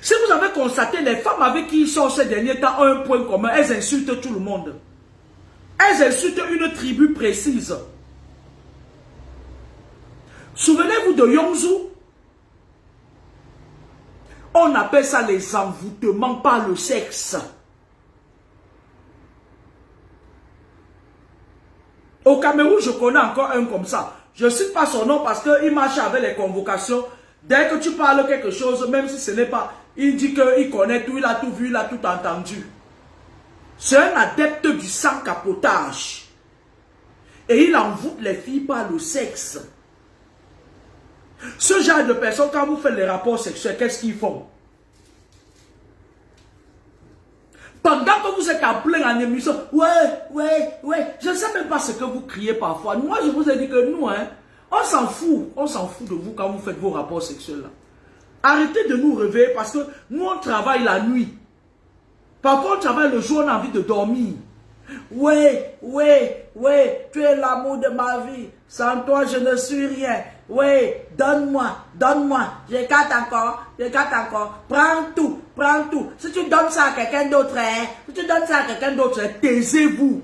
Si vous avez constaté, les femmes avec qui ils sortent ces derniers temps ont un point commun. Elles insultent tout le monde. Elles insultent une tribu précise. Souvenez-vous de Yongzhou. On appelle ça les envoûtements par le sexe. Au Cameroun, je connais encore un comme ça. Je ne cite pas son nom parce qu'il marche avec les convocations. Dès que tu parles quelque chose, même si ce n'est pas, il dit qu'il connaît tout, il a tout vu, il a tout entendu. C'est un adepte du sans-capotage. Et il envoûte les filles par le sexe. Ce genre de personnes, quand vous faites les rapports sexuels, qu'est-ce qu'ils font? Pendant que vous êtes en plein en émission, ouais, je ne sais même pas ce que vous criez parfois. Moi, je vous ai dit que nous, hein, on s'en fout de vous quand vous faites vos rapports sexuels là. Arrêtez de nous réveiller parce que nous, on travaille la nuit. Parfois, on travaille le jour, on a envie de dormir. Ouais, tu es l'amour de ma vie. Sans toi, je ne suis rien. Ouais, donne-moi. Je carte encore. Prends tout. Si tu donnes ça à quelqu'un d'autre, taisez-vous.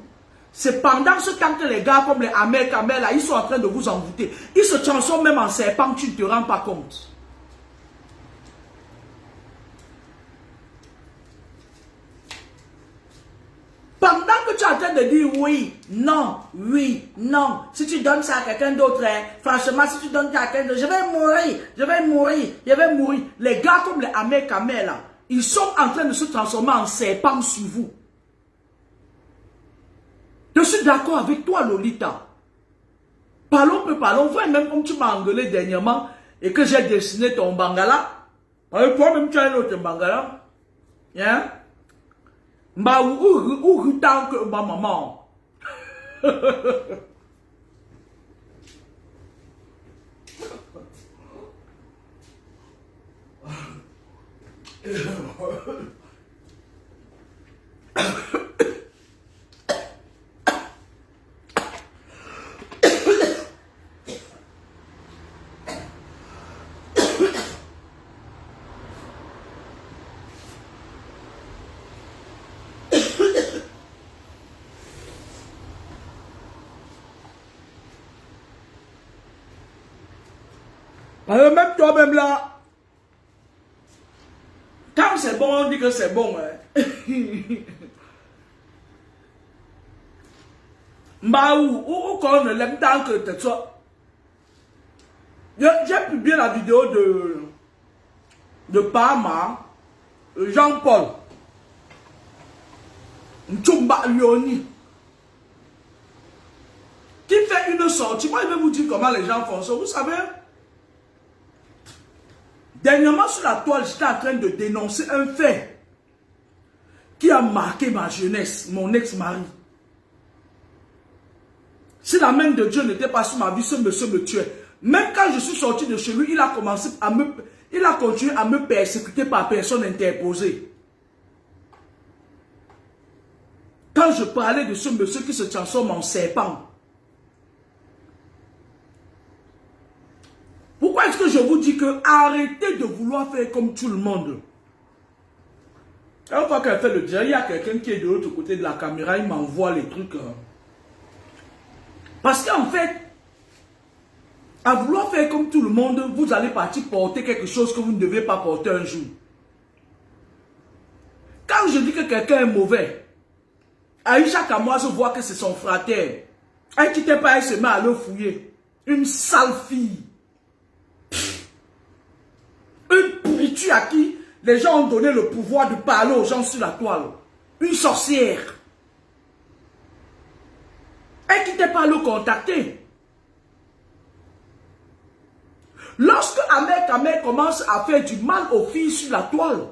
C'est pendant ce temps que les gars comme les Ahmed Kamel, là, ils sont en train de vous envoûter. Ils se transforment même en serpent, tu ne te rends pas compte. Pendant que tu es en train de dire oui, non. Si tu donnes ça à quelqu'un d'autre, franchement, si tu donnes ça à quelqu'un d'autre, je vais mourir. Les gars comme les Ahmed Kamel, là, ils sont en train de se transformer en serpents sur vous. Je suis d'accord avec toi, Lolita. Parlons. Vois même comme tu m'as engueulé dernièrement et que j'ai dessiné ton bangala. Toi-même, tu as un autre bangala. Hein? Mba ou tant que ma maman. Alors même toi-même là, quand c'est bon, on dit que c'est bon. Hein. Ou qu'on ne l'aime tant que tu sois. J'ai publié la vidéo de Parma, Jean-Paul, Nchumba Lioni, qui fait une sortie. Moi, je vais vous dire comment les gens font ça. Vous savez, dernièrement sur la toile, j'étais en train de dénoncer un fait qui a marqué ma jeunesse, mon ex-mari. Si la main de Dieu n'était pas sur ma vie, ce monsieur me tuait. Même quand je suis sorti de chez lui, il a continué à me persécuter par personne interposée. Quand je parlais de ce monsieur qui se transforme en serpent. Pourquoi est-ce que je vous dis que arrêtez de vouloir faire comme tout le monde? Une fois qu'elle fait le direct, il y a quelqu'un qui est de l'autre côté de la caméra, il m'envoie les trucs. Parce qu'en fait, à vouloir faire comme tout le monde, vous allez partir porter quelque chose que vous ne devez pas porter un jour. Quand je dis que quelqu'un est mauvais, Aïcha Kamoise voit que c'est son frère. Elle ne quittait pas, elle se met à le fouiller. Une sale fille. Une pourriture à qui les gens ont donné le pouvoir de parler aux gens sur la toile. Une sorcière. Elle ne quittait pas le contacter. Lorsque Ahmed Kamel commence à faire du mal aux filles sur la toile,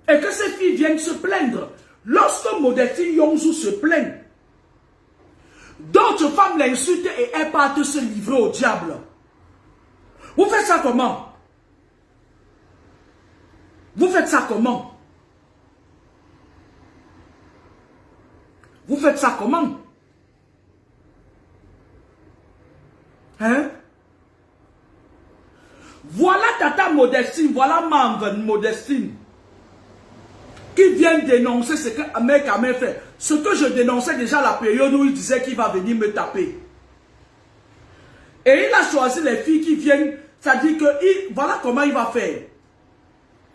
et que ces filles viennent se plaindre, lorsque Modestie Yongzhou se plaint, d'autres femmes l'insultent et elles partent se livrer au diable. Vous faites ça comment? Vous faites ça comment? Vous faites ça comment? Hein? Voilà Tata Modestine, voilà Maman Modestine, qui vient dénoncer ce que Ahmed Kamel fait. Ce que je dénonçais déjà à la période où il disait qu'il va venir me taper. Et il a choisi les filles qui viennent, c'est-à-dire que voilà comment il va faire.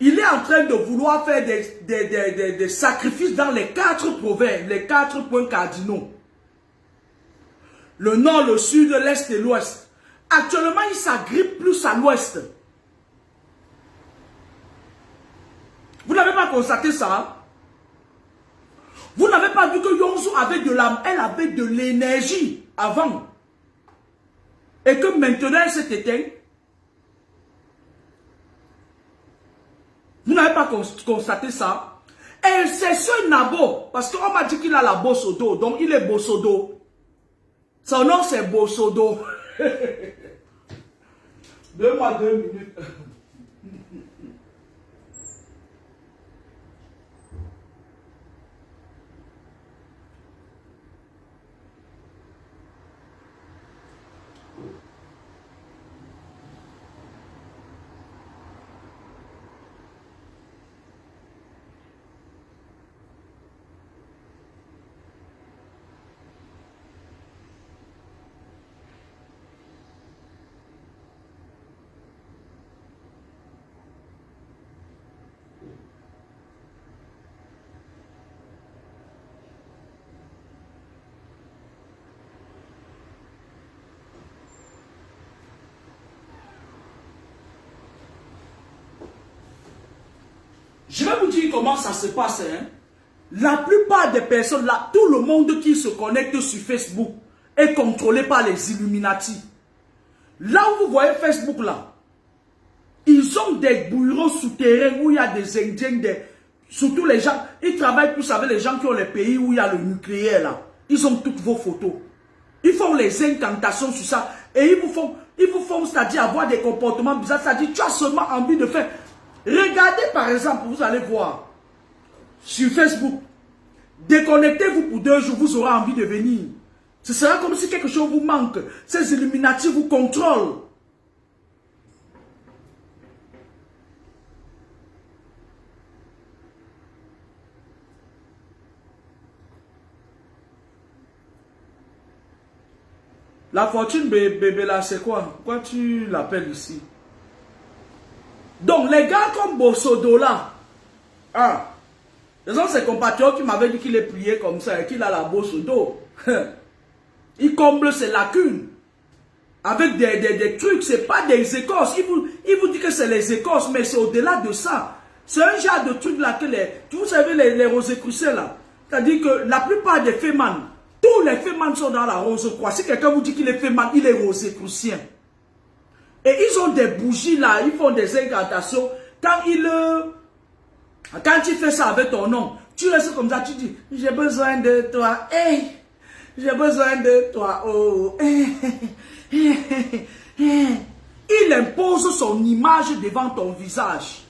Il est en train de vouloir faire des sacrifices dans les 4 provinces, les 4 points cardinaux. Le nord, le sud, l'est et l'ouest. Actuellement, il s'agrippe plus à l'ouest. Vous n'avez pas constaté ça? Vous n'avez pas vu que Yonzou avait de l'âme, elle avait de l'énergie avant. Et que maintenant, elle s'est éteinte. Vous n'avez pas constaté ça? Et c'est ce Nabo, parce qu'on m'a dit qu'il a la bosse au dos, donc il est Bossodo. Son nom c'est Bossodo. Donne-moi 2 minutes. Je vais vous dire comment ça se passe. Hein. La plupart des personnes, là, tout le monde qui se connecte sur Facebook est contrôlé par les Illuminati. Là où vous voyez Facebook, là, ils ont des bureaux souterrains où il y a des Indiens, surtout les gens, ils travaillent plus avec les gens qui ont les pays où il y a le nucléaire, là. Ils ont toutes vos photos. Ils font les incantations sur ça. Et ils vous font, c'est-à-dire avoir des comportements bizarres. C'est-à-dire, tu as seulement envie de faire. Regardez par exemple, vous allez voir sur Facebook, déconnectez-vous pour 2 jours, vous aurez envie de venir. Ce sera comme si quelque chose vous manque. Ces Illuminati vous contrôlent. La fortune bébé là, c'est quoi? Pourquoi tu l'appelles ici? Donc, les gars comme Bossodo là, hein, ce sont ses compatriotes qui m'avaient dit qu'il est plié comme ça et qu'il a la bosse au dos. Il comble ses lacunes. Avec des trucs, c'est pas des écorces. Il vous dit que c'est les écorces, mais c'est au-delà de ça. C'est un genre de truc là que vous savez, les rosicruciens là. C'est-à-dire que la plupart des fémans, tous les fémans sont dans la rose-croix. Si quelqu'un vous dit qu'il est féman, il est rosicrucien. Et ils ont des bougies là, ils font des incantations. Quand il fait ça avec ton nom, tu restes comme ça, tu dis, j'ai besoin de toi, hey, j'ai besoin de toi, oh, hey, hey, hey, hey. Il impose son image devant ton visage.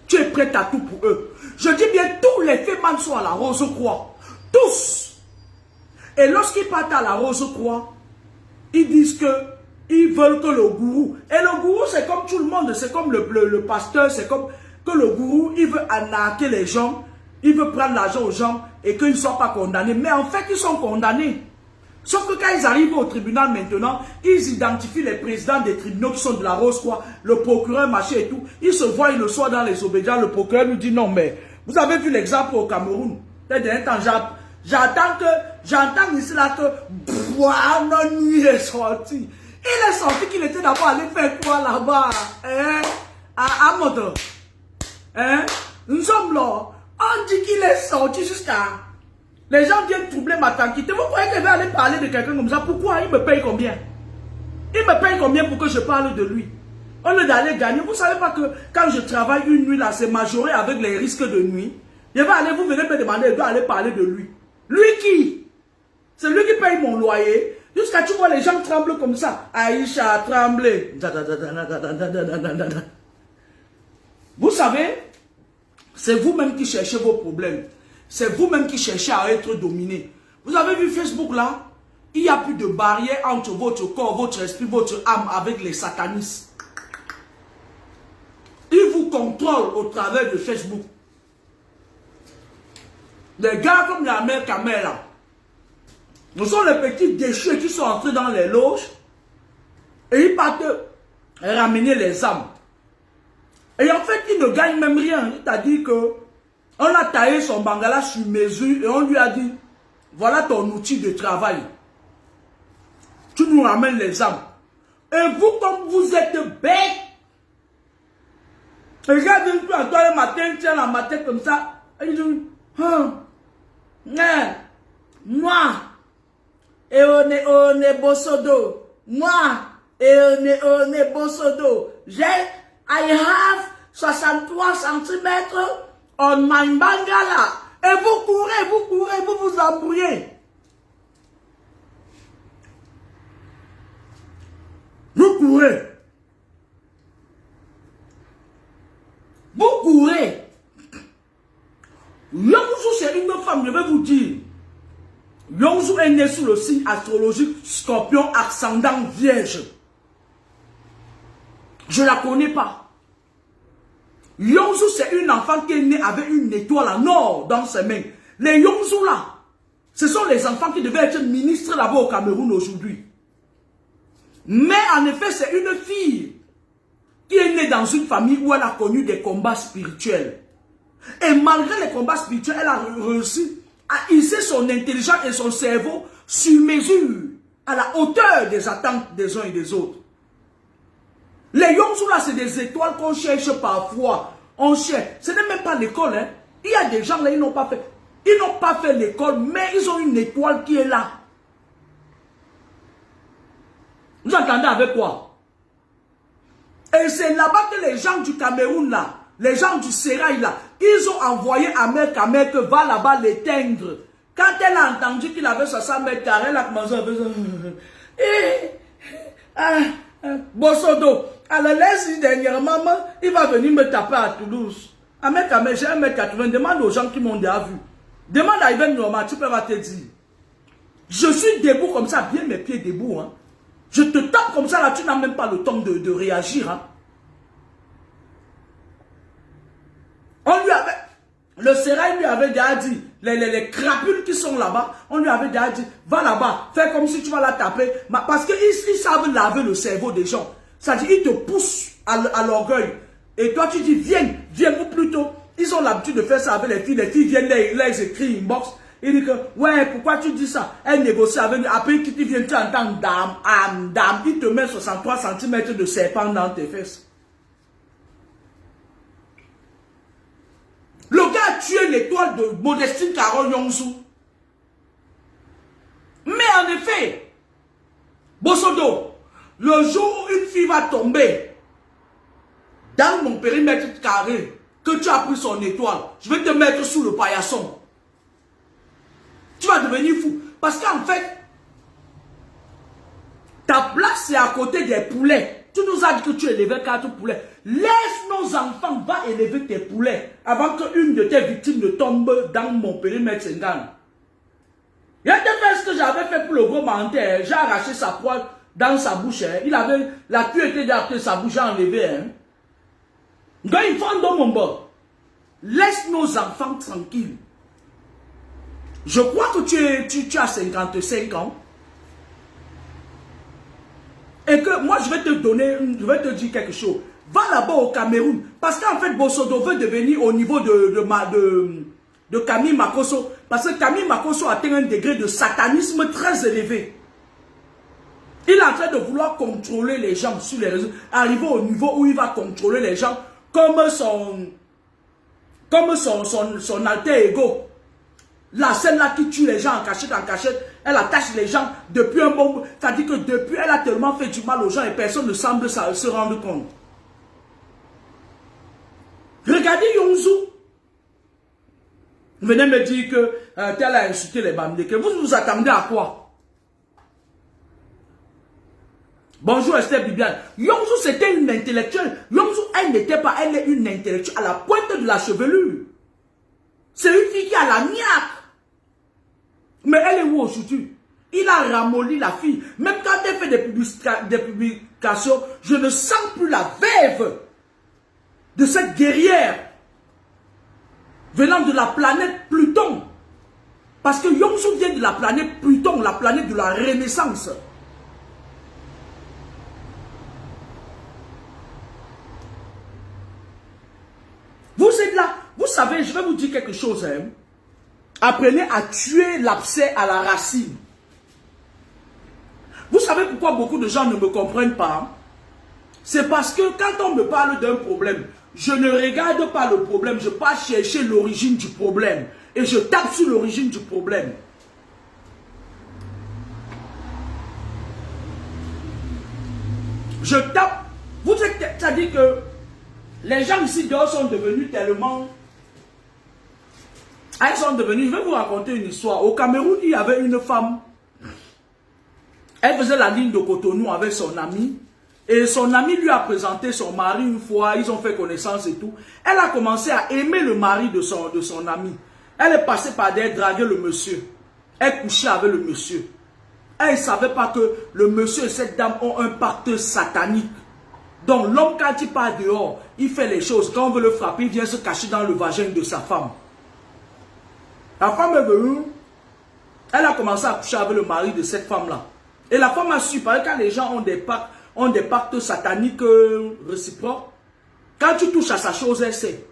Tu es prêt à tout pour eux. Je dis bien, tous les fémans sont à la Rose-Croix. Tous. Et lorsqu'ils partent à la Rose-Croix, ils disent que ils veulent que le gourou, et le gourou c'est comme tout le monde, c'est comme le pasteur, c'est comme que le gourou, il veut arnaquer les gens, il veut prendre l'argent aux gens et qu'ils ne soient pas condamnés. Mais en fait, ils sont condamnés. Sauf que quand ils arrivent au tribunal maintenant, ils identifient les présidents des tribunaux qui sont de la Rose-Croix, le procureur, machin et tout. Ils se voient le soir dans les obédients, le procureur nous dit non, mais vous avez vu l'exemple au Cameroun. J'entends ici là que non, il est sorti. Il est sorti qu'il était d'abord allé faire quoi là-bas? Hein? À Moto. Hein? Nous sommes là. On dit qu'il est sorti jusqu'à... Les gens viennent troubler ma tranquillité. Vous croyez que je vais aller parler de quelqu'un comme ça? Pourquoi? Il me paye combien? Il me paye combien pour que je parle de lui? Au lieu d'aller gagner, vous ne savez pas que quand je travaille une nuit là, c'est majoré avec les risques de nuit. Je vais aller, vous venez me demander, je dois aller parler de lui. Lui qui? C'est lui qui paye mon loyer. Jusqu'à tu vois les gens tremblent comme ça. Aïcha a tremblé. Vous savez, c'est vous-même qui cherchez vos problèmes. C'est vous-même qui cherchez à être dominé. Vous avez vu Facebook là? Il n'y a plus de barrière entre votre corps, votre esprit, votre âme avec les satanistes. contrôle au travers de Facebook. Les gars comme la mère Kamela, nous sommes les petits déchets qui sont entrés dans les loges et ils partent ramener les âmes. Et en fait, ils ne gagnent même rien. C'est-à-dire que on a taillé son bangala sur mesure et on lui a dit, voilà ton outil de travail. Tu nous ramènes les âmes. Et vous, comme vous êtes bêtes, regardez un peu à toi le matin, tiens la matin comme ça, et il dit, moi, et on est Bosodo, moi, et on est Bosodo, I have 63 cm on my bangala, et vous courez, vous vous embrouillez. Vous courez. Vous courez. Yongsu, c'est une femme, je vais vous dire. Yongsu est née sous le signe astrologique Scorpion ascendant Vierge. Je ne la connais pas. Yongsu, c'est une enfant qui est née avec une étoile en or dans ses mains. Les Yongsu là, ce sont les enfants qui devaient être ministres là-bas au Cameroun aujourd'hui. Mais en effet, c'est une fille qui est née dans une famille où elle a connu des combats spirituels. Et malgré les combats spirituels, elle a réussi à hisser son intelligence et son cerveau sur mesure, à la hauteur des attentes des uns et des autres. Les Yongsu là, c'est des étoiles qu'on cherche parfois. On cherche. Ce n'est même pas l'école. Hein. Il y a des gens là, ils n'ont pas fait l'école, mais ils ont une étoile qui est là. Vous entendez avec quoi? Et c'est là-bas que les gens du Cameroun là, les gens du Sérail là, ils ont envoyé à Mère Kamel que va là-bas l'éteindre. Quand elle a entendu qu'il avait 60 mètres carrés, elle a commencé à faire Bosodo, à la laisse dernièrement, il va venir me taper à Toulouse. À Mère Kamel, j'ai 1m80, demande aux gens qui m'ont déjà vu. Demande à Yven Norma, tu peux te dire. Je suis debout comme ça, bien mes pieds debout, hein. Je te tape comme ça, là, tu n'as même pas le temps de réagir. Hein. On lui avait, le Sérail lui avait déjà dit, les crapules qui sont là-bas, on lui avait déjà dit, va là-bas, fais comme si tu vas la taper. Parce qu'ils savent laver le cerveau des gens. C'est-à-dire, ils te poussent à l'orgueil. Et toi, tu dis, viens, ou plutôt, ils ont l'habitude de faire ça avec les filles viennent là, ils écrivent inbox. Il dit que, ouais, pourquoi tu dis ça? Elle négocie avec lui. Après qu'il vient, tu entends dame. Il te met 63 cm de serpent dans tes fesses. Le gars a tué l'étoile de Modestine Carole Yongsu. Mais en effet, Bosodo, le jour où une fille va tomber dans mon périmètre carré, que tu as pris son étoile, je vais te mettre sous le paillasson. Tu vas devenir fou. Parce qu'en fait, ta place c'est à côté des poulets. Tu nous as dit que tu élevais 4 poulets. Laisse nos enfants, va élever tes poulets avant qu'une de tes victimes ne tombe dans mon périmètre Sengan. Il a fait ce que j'avais fait pour le gros menteur. J'ai arraché sa poêle dans sa bouche. Hein. Il avait, la queue était déjà prise, sa bouche enlevée. Hein. Donc il faut dans mon bord. Laisse nos enfants tranquilles. Je crois que tu as 55 ans. Et que moi, je vais te dire quelque chose. Va là-bas au Cameroun. Parce qu'en fait, Bosodo veut devenir au niveau de Camille Makosso. Parce que Camille Makosso atteint un degré de satanisme très élevé. Il est en train de vouloir contrôler les gens sur les réseaux. Arriver au niveau où il va contrôler les gens comme son alter ego. La scène là qui tue les gens en cachette, elle attache les gens depuis un bon bout. C'est-à-dire que depuis, elle a tellement fait du mal aux gens et personne ne semble se rendre compte. Regardez Yongsu. Venez me dire que tel a insulté les Bamilés. Que vous vous attendez à quoi? Bonjour Esther Bibiane. Yongsu c'était une intellectuelle. Yongsu, elle n'était pas, elle est une intellectuelle à la pointe de la chevelure. C'est une fille qui a la niaque. Mais elle est où aujourd'hui? Il a ramolli la fille. Même quand elle fait des publications, je ne sens plus la veuve. de cette guerrière venant de la planète Pluton. Parce que Yongsu vient de la planète Pluton, la planète de la renaissance. Vous êtes là, vous savez, je vais vous dire quelque chose. Hein. Apprenez à tuer l'abcès à la racine. Vous savez pourquoi beaucoup de gens ne me comprennent pas? C'est parce que quand on me parle d'un problème, je ne regarde pas le problème, je pars chercher l'origine du problème. Et je tape sur l'origine du problème. Je tape. Vous êtes, c'est-à-dire que les gens ici dehors sont devenus tellement... Elles sont devenues... Je vais vous raconter une histoire. Au Cameroun, il y avait une femme. Elle faisait la ligne de Cotonou avec son ami. Et son ami lui a présenté son mari une fois. Ils ont fait connaissance et tout. Elle a commencé à aimer le mari de son ami. Elle est passée par derrière draguer le monsieur. Elle couchait avec le monsieur. Elle ne savait pas que le monsieur et cette dame ont un pacte satanique. Donc l'homme, quand il part dehors, il fait les choses. Quand on veut le frapper, il vient se cacher dans le vagin de sa femme. La femme est venue. Elle a commencé à coucher avec le mari de cette femme-là. Et la femme a su, parce que quand les gens ont des pactes sataniques réciproques, quand tu touches à sa chose, elle sait.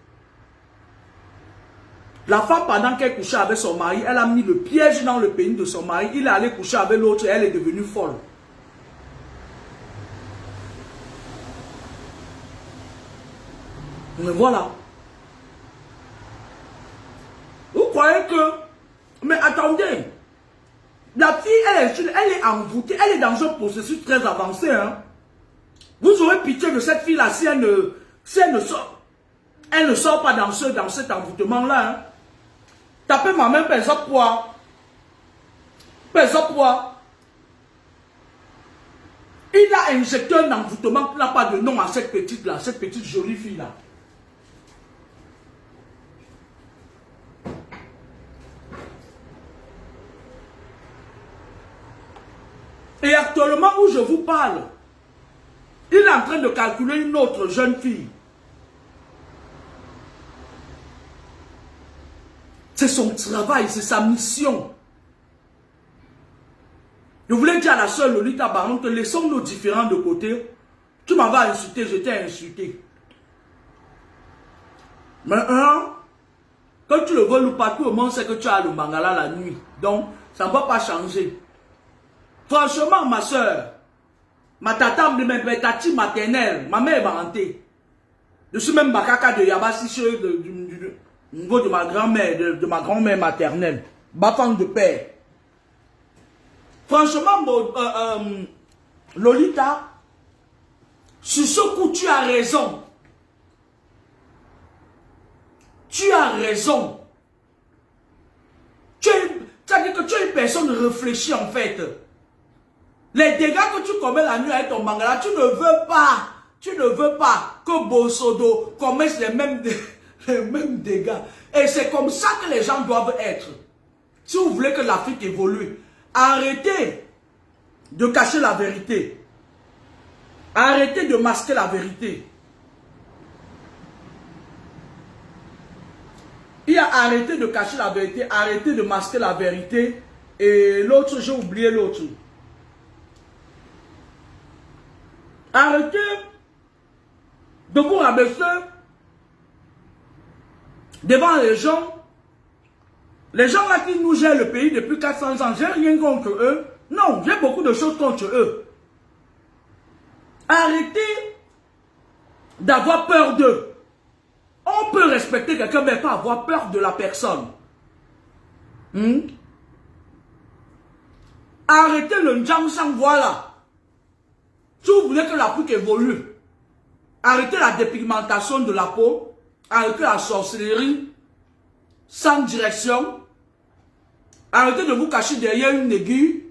La femme, pendant qu'elle couchait avec son mari, elle a mis le piège dans le pénis de son mari. Il est allé coucher avec l'autre et elle est devenue folle. Mais voilà. Vous croyez que... Mais attendez. La fille, elle est envoûtée. Elle est dans un processus très avancé. Hein. Vous aurez pitié de cette fille-là si elle ne sort pas dans cet envoûtement-là. Hein. Tapez ma main, personne poids. Personne poids. Il a injecté un envoûtement qui n'a pas de nom à cette petite-là, cette petite jolie fille-là. Et actuellement où je vous parle, il est en train de calculer une autre jeune fille. C'est son travail, c'est sa mission. Je voulais dire à la sœur Lolita Baron que laissons nos différents de côté. Tu m'avais insulté, je t'ai insulté. Mais quand tu le veux ou pas, tout le monde sait que tu as le mangala la nuit. Donc, ça ne va pas changer. Franchement, ma soeur, ma tata, ma tati maternelle, ma mère m'a hanté. Je suis même bakaka de Yabassi au niveau de ma grand-mère, de ma grand-mère maternelle. Bafang de père. Franchement, Lolita, sur ce coup, tu as raison. Tu as raison. C'est-à-dire que tu es une personne réfléchie en fait. Les dégâts que tu commets la nuit avec ton mangala, tu ne veux pas que Bosodo commette les mêmes dégâts. Et c'est comme ça que les gens doivent être. Si vous voulez que l'Afrique évolue, arrêtez de cacher la vérité. Arrêtez de masquer la vérité. Il a arrêté de cacher la vérité, arrêtez de masquer la vérité. Et l'autre, j'ai oublié l'autre. Arrêtez de vous rabaisser devant les gens. Les gens là qui nous gèrent le pays depuis 400 ans, j'ai rien contre eux. Non, j'ai beaucoup de choses contre eux. Arrêtez d'avoir peur d'eux. On peut respecter quelqu'un, mais pas avoir peur de la personne. Arrêtez le Njang-Sang, voilà. Si vous voulez que l'Afrique évolue, arrêtez la dépigmentation de la peau, arrêtez la sorcellerie sans direction, arrêtez de vous cacher derrière une aiguille,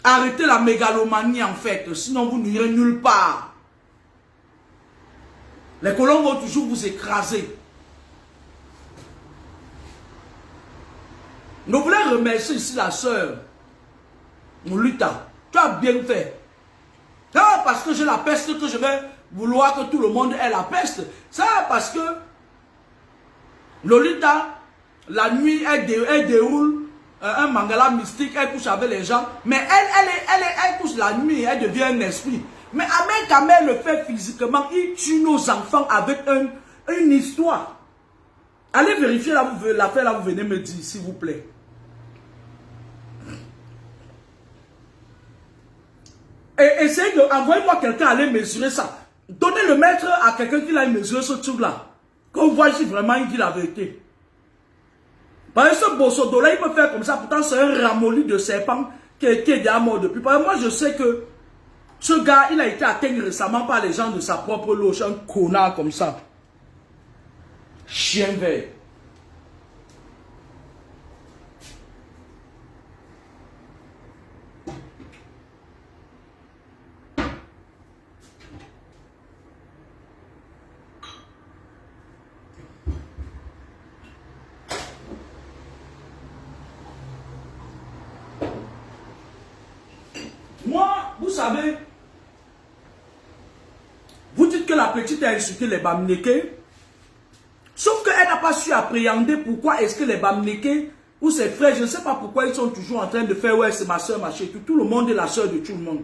arrêtez la mégalomanie en fait, sinon vous n'irez nulle part. Les colons vont toujours vous écraser. Nous voulons remercier ici la sœur Moulita. Tu as bien fait. parce que j'ai la peste que je vais vouloir que tout le monde ait la peste. Ça parce que Lolita, la nuit, elle déroule un mangala mystique, elle couche avec les gens, mais elle couche la nuit, elle devient un esprit. Mais Ahmed Kamel le fait physiquement, il tue nos enfants avec une histoire. Allez vérifier l'affaire là, vous venez me dire, s'il vous plaît. Et essayez de, envoyez-moi quelqu'un aller mesurer ça. Donnez le maître à quelqu'un qui l'a mesuré ce truc-là. Qu'on voit si vraiment il dit la vérité. Parce que ce Bossodo là, il peut faire comme ça. Pourtant, c'est un ramolli de serpent qui est déjà mort depuis. Parce que moi, je sais que ce gars, il a été atteint récemment par les gens de sa propre loge. Un connard comme ça. Chien vert. Moi, vous savez, vous dites que la petite a insulté les Bamileke, sauf qu'elle n'a pas su appréhender pourquoi est-ce que les Bamileke ou ses frères, je ne sais pas pourquoi ils sont toujours en train de faire, ouais, c'est ma soeur, ma chérie, tout le monde est la soeur de tout le monde.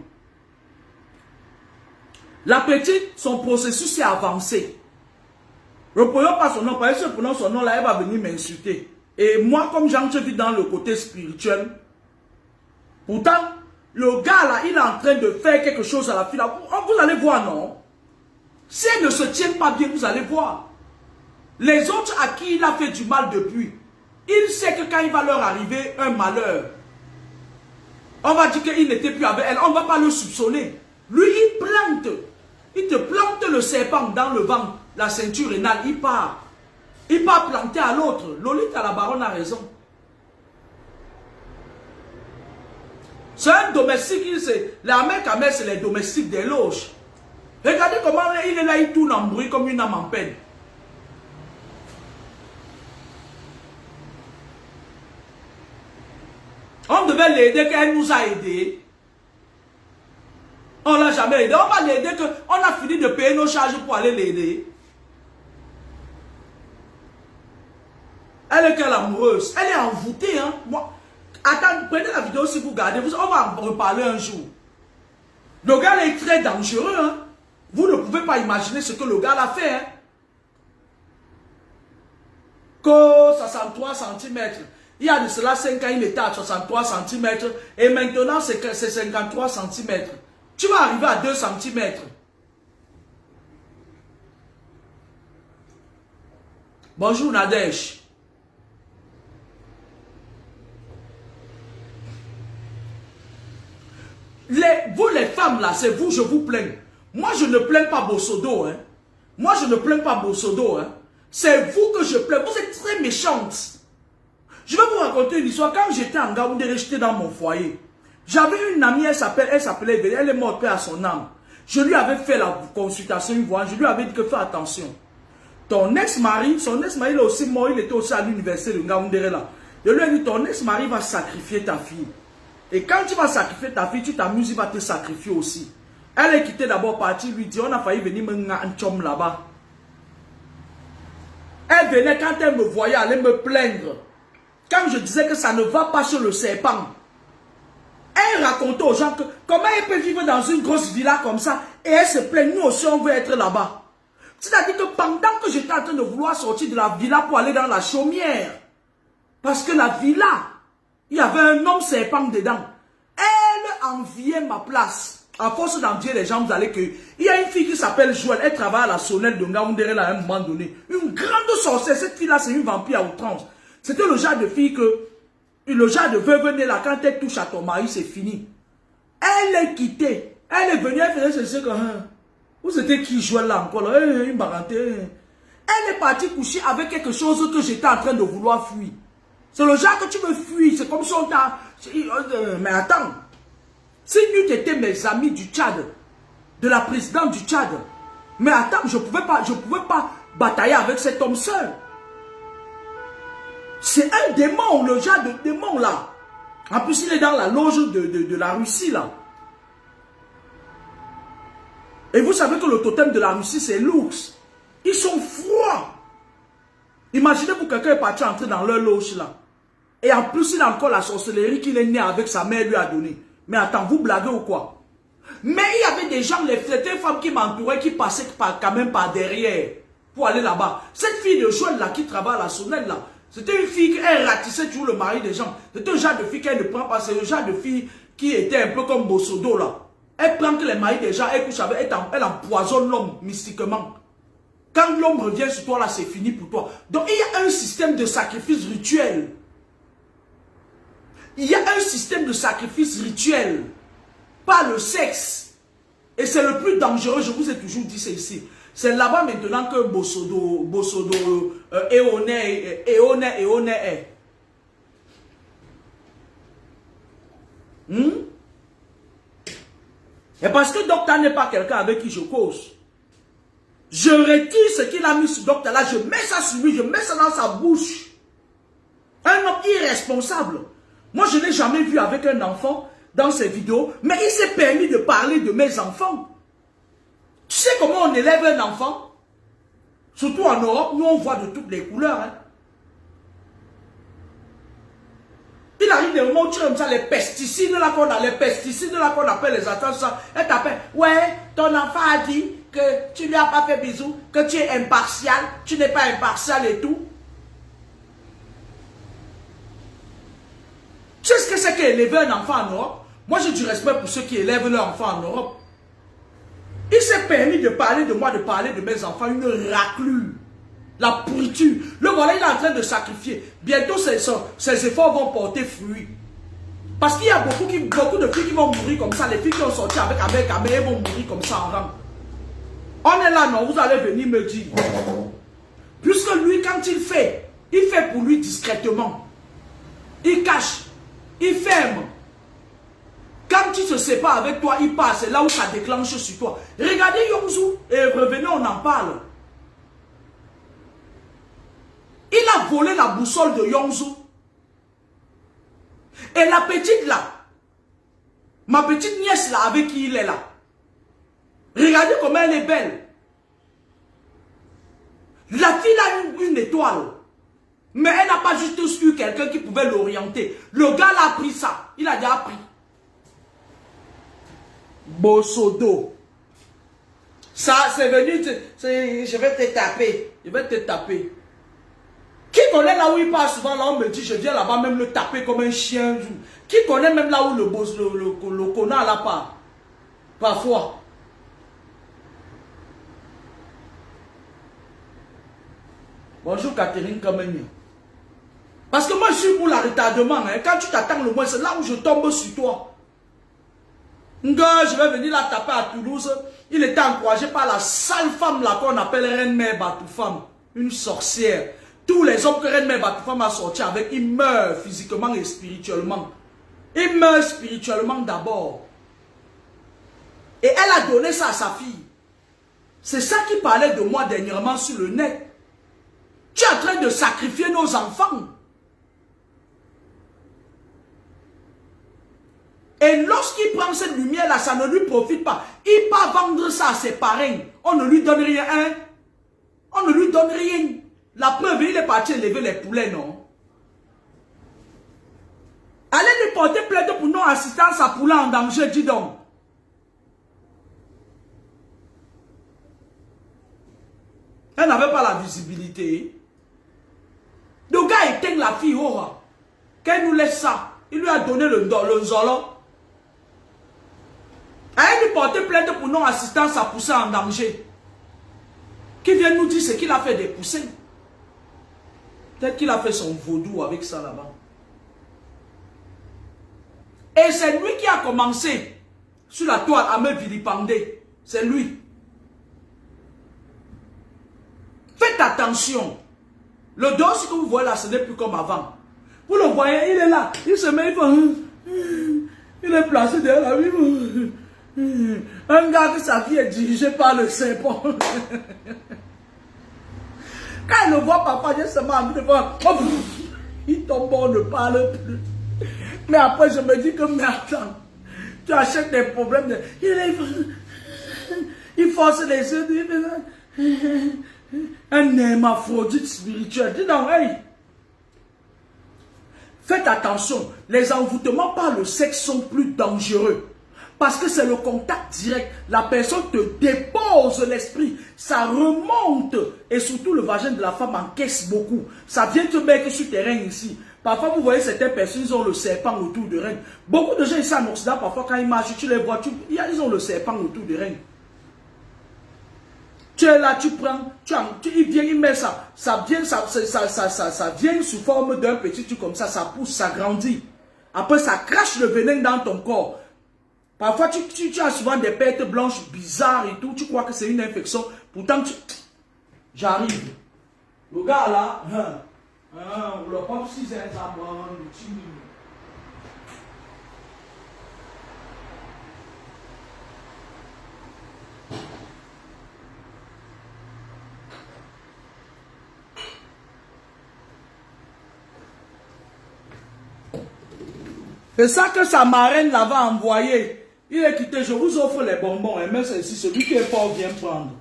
La petite, son processus est avancé. Ne prenons pas son nom, parce que si je prononce son nom là, elle va venir m'insulter. Et moi, comme j'entre vite dans le côté spirituel, pourtant, le gars là, il est en train de faire quelque chose à la fille là. Vous allez voir, non? Si elle ne se tient pas bien, vous allez voir. Les autres à qui il a fait du mal depuis, il sait que quand il va leur arriver un malheur, on va dire qu'il n'était plus avec elle, on ne va pas le soupçonner. Lui, il plante. Il te plante le serpent dans le ventre, la ceinture rénale, il part. Il part planter à l'autre. Lolita, la baronne, a raison. C'est un domestique, la mère Kamel, c'est les domestiques des loges. Regardez comment il est là, il tourne en bruit comme une âme en peine. On devait l'aider qu'elle nous a aidés. On ne l'a jamais aidé. On va l'aider qu'on a fini de payer nos charges pour aller l'aider. Elle est quelle amoureuse. Elle est envoûtée. Hein? Moi, attends, prenez la vidéo si vous regardez. On va en reparler un jour. Le gars est très dangereux. Hein? Vous ne pouvez pas imaginer ce que le gars a fait. Hein? Que 63 cm. Il y a de cela 5 ans, il était à 63 cm. Et maintenant, c'est 53 cm. Tu vas arriver à 2 cm. Bonjour Nadège. Vous les femmes là, c'est vous, je vous plains. Moi je ne plains pas Bossodo. Hein. Moi je ne plains pas Bossodo. Hein. C'est vous que je plains. Vous êtes très méchantes. Je vais vous raconter une histoire. Quand j'étais en Gaoundéré, j'étais dans mon foyer. J'avais une amie, elle s'appelait Evelyne, elle est morte, paix à son âme. Je lui avais fait la consultation une fois, je lui avais dit que fais attention. Ton ex-mari, son ex-mari il est aussi mort, il était aussi à l'université de Ngaoundéré là. Je lui ai dit, ton ex-mari va sacrifier ta fille. Et quand tu vas sacrifier ta fille, tu t'amuses, il va te sacrifier aussi. Elle est quittée d'abord partie, lui dit, on a failli venir me nganchom là-bas. Elle venait, quand elle me voyait, aller me plaindre. Quand je disais que ça ne va pas sur le serpent. Elle racontait aux gens que comment elle peut vivre dans une grosse villa comme ça et elle se plaint, nous aussi on veut être là-bas. C'est-à-dire que pendant que j'étais en train de vouloir sortir de la villa pour aller dans la chaumière, parce que la villa, il y avait un homme serpent dedans, elle enviait ma place. À force d'envier les gens, vous allez que... Il y a une fille qui s'appelle Joël, elle travaille à la sonnette de Ngaoundéré à un moment donné. Une grande sorcière, cette fille-là c'est une vampire à outrance. C'était le genre de fille que... Le genre de veuve née là, quand elle touche à ton mari, c'est fini. Elle est quittée. Elle est venue, elle faisait ce que... Où c'était qui jouait là encore là? Une baranté. Elle est partie coucher avec quelque chose que j'étais en train de vouloir fuir. C'est le genre que tu veux fuir. C'est comme si on t'a... Mais attends. Si nous étions mes amis du Tchad, de la présidente du Tchad, mais attends, je ne pouvais pas batailler avec cet homme seul. C'est un démon, le genre de démon là. En plus, il est dans la loge de la Russie là. Et vous savez que le totem de la Russie, c'est l'ours. Ils sont froids. Imaginez-vous quelqu'un est parti entrer dans leur loge là. Et en plus, il a encore la sorcellerie qu'il est né avec sa mère lui a donné. Mais attends, vous blaguez ou quoi? Mais il y avait des gens, c'était une femme qui m'entourait, qui passaient quand même par derrière pour aller là-bas. Cette fille de Joël là, qui travaille à la sonnette là, c'était une fille qui ratissait toujours le mari des gens. C'était un genre de fille qu'elle ne prend pas. C'est le genre de fille qui était un peu comme Bossodo là. Elle prend que les maris des gens, elle couche avec, elle empoisonne l'homme mystiquement. Quand l'homme revient sur toi là, c'est fini pour toi. Donc il y a un système de sacrifice rituel. Il y a un système de sacrifice rituel. Pas le sexe. Et c'est le plus dangereux, je vous ai toujours dit ça ici. C'est là-bas maintenant que Bossodo, Eone est. Et parce que Docteur n'est pas quelqu'un avec qui je cause. Je retire ce qu'il a mis sur Docteur là, je mets ça sur lui, je mets ça dans sa bouche. Un homme irresponsable. Moi, je n'ai jamais vu avec un enfant dans ses vidéos, mais il s'est permis de parler de mes enfants. Tu sais comment on élève un enfant? Surtout en Europe, nous on voit de toutes les couleurs. Hein. Il arrive des moments où tu as comme ça, les pesticides là qu'on a, qu'on appelle les attentes, ça, elle t'appelle, ouais, ton enfant a dit que tu lui as pas fait bisous, que tu es impartial, tu n'es pas impartial et tout. Tu sais ce que c'est qu'élever un enfant en Europe? Moi, j'ai du respect pour ceux qui élèvent leur enfant en Europe. Il s'est permis de parler de moi, de parler de mes enfants, une raclure, la pourriture. Le voilà, il est en train de sacrifier. Bientôt, ses efforts vont porter fruit. Parce qu'il y a beaucoup de filles qui vont mourir comme ça. Les filles qui ont sorti avec elles vont mourir comme ça en rang. On est là, non, vous allez venir me dire. Puisque lui, quand il fait pour lui discrètement. Il cache. Il ferme. Quand il se sépare avec toi, il passe. C'est là où ça déclenche sur toi. Regardez Yongzou et revenez, on en parle. Il a volé la boussole de Yongzou. Et la petite là, ma petite nièce là, avec qui il est là. Regardez comment elle est belle. La fille a une étoile. Mais elle n'a pas juste eu quelqu'un qui pouvait l'orienter. Le gars l'a pris ça. Il a déjà pris. Bossodo. Ça, c'est venu. Je vais te taper. Je vais te taper. Qui connaît là où il passe souvent, là on me dit, je viens là-bas même le taper comme un chien. Qui connaît même là où le connard là part? Parfois. Bonjour Catherine Kameni. Parce que moi je suis pour la retardement. Hein. Quand tu t'attends le moins, c'est là où je tombe sur toi. Nga, je vais venir la taper à Toulouse. Il était encouragé par la sale femme là qu'on appelle Reine-Mère Batoufam. Une sorcière. Tous les hommes que Reine-Mère Batoufam a sortis avec, ils meurent physiquement et spirituellement. Ils meurent spirituellement d'abord. Et elle a donné ça à sa fille. C'est ça qui parlait de moi dernièrement sur le net. Tu es en train de sacrifier nos enfants. Et lorsqu'il prend cette lumière-là, ça ne lui profite pas. Il part vendre ça à ses parrains. On ne lui donne rien. Hein? On ne lui donne rien. La preuve, il est parti élever les poulets, non? Allez lui porter plainte pour non-assistance à poulet en danger, dis donc. Elle n'avait pas la visibilité. Le gars éteint la fille, oh, qu'elle nous laisse ça. Il lui a donné le zolo. Elle lui porter plainte pour non-assistance à pousser en danger. Qui vient nous dire ce qu'il a fait des poussins. Peut-être qu'il a fait son vaudou avec ça là-bas. Et c'est lui qui a commencé sur la toile à me vilipender. C'est lui. Faites attention. Le dos que vous voyez là, ce n'est plus comme avant. Vous le voyez, il est là. Il se met, il est placé derrière la vie. Un gars que sa vie est dirigée par le serpent. Quand il le voit, papa, j'ai seulement envie de voir. Oh, il tombe, on ne parle plus. Mais après, je me dis que, mais attends, tu achètes des problèmes. Il force les yeux. Un hermaphrodite spirituel. Dis donc, hey. Faites attention, les envoûtements par le sexe sont plus dangereux. Parce que c'est le contact direct. La personne te dépose l'esprit. Ça remonte. Et surtout, le vagin de la femme encaisse beaucoup. Ça vient te mettre sur tes reins ici. Parfois, vous voyez certaines personnes, ils ont le serpent autour de reins. Beaucoup de gens ici en Occident, parfois, quand ils marchent, tu les vois, ils ont le serpent autour de reins. Tu es là, tu prends, il vient, il met ça. Ça vient sous forme d'un petit truc comme ça pousse, ça grandit. Après, ça crache le venin dans ton corps. Parfois, tu as souvent des pertes blanches bizarres et tout. Tu crois que c'est une infection. Pourtant, j'arrive. Le gars là, le pop si c'est un sabon, le chimie. C'est ça que sa marraine l'avait envoyé. Il est quitté, je vous offre les bonbons. Et même c'est celui qui est fort vient prendre.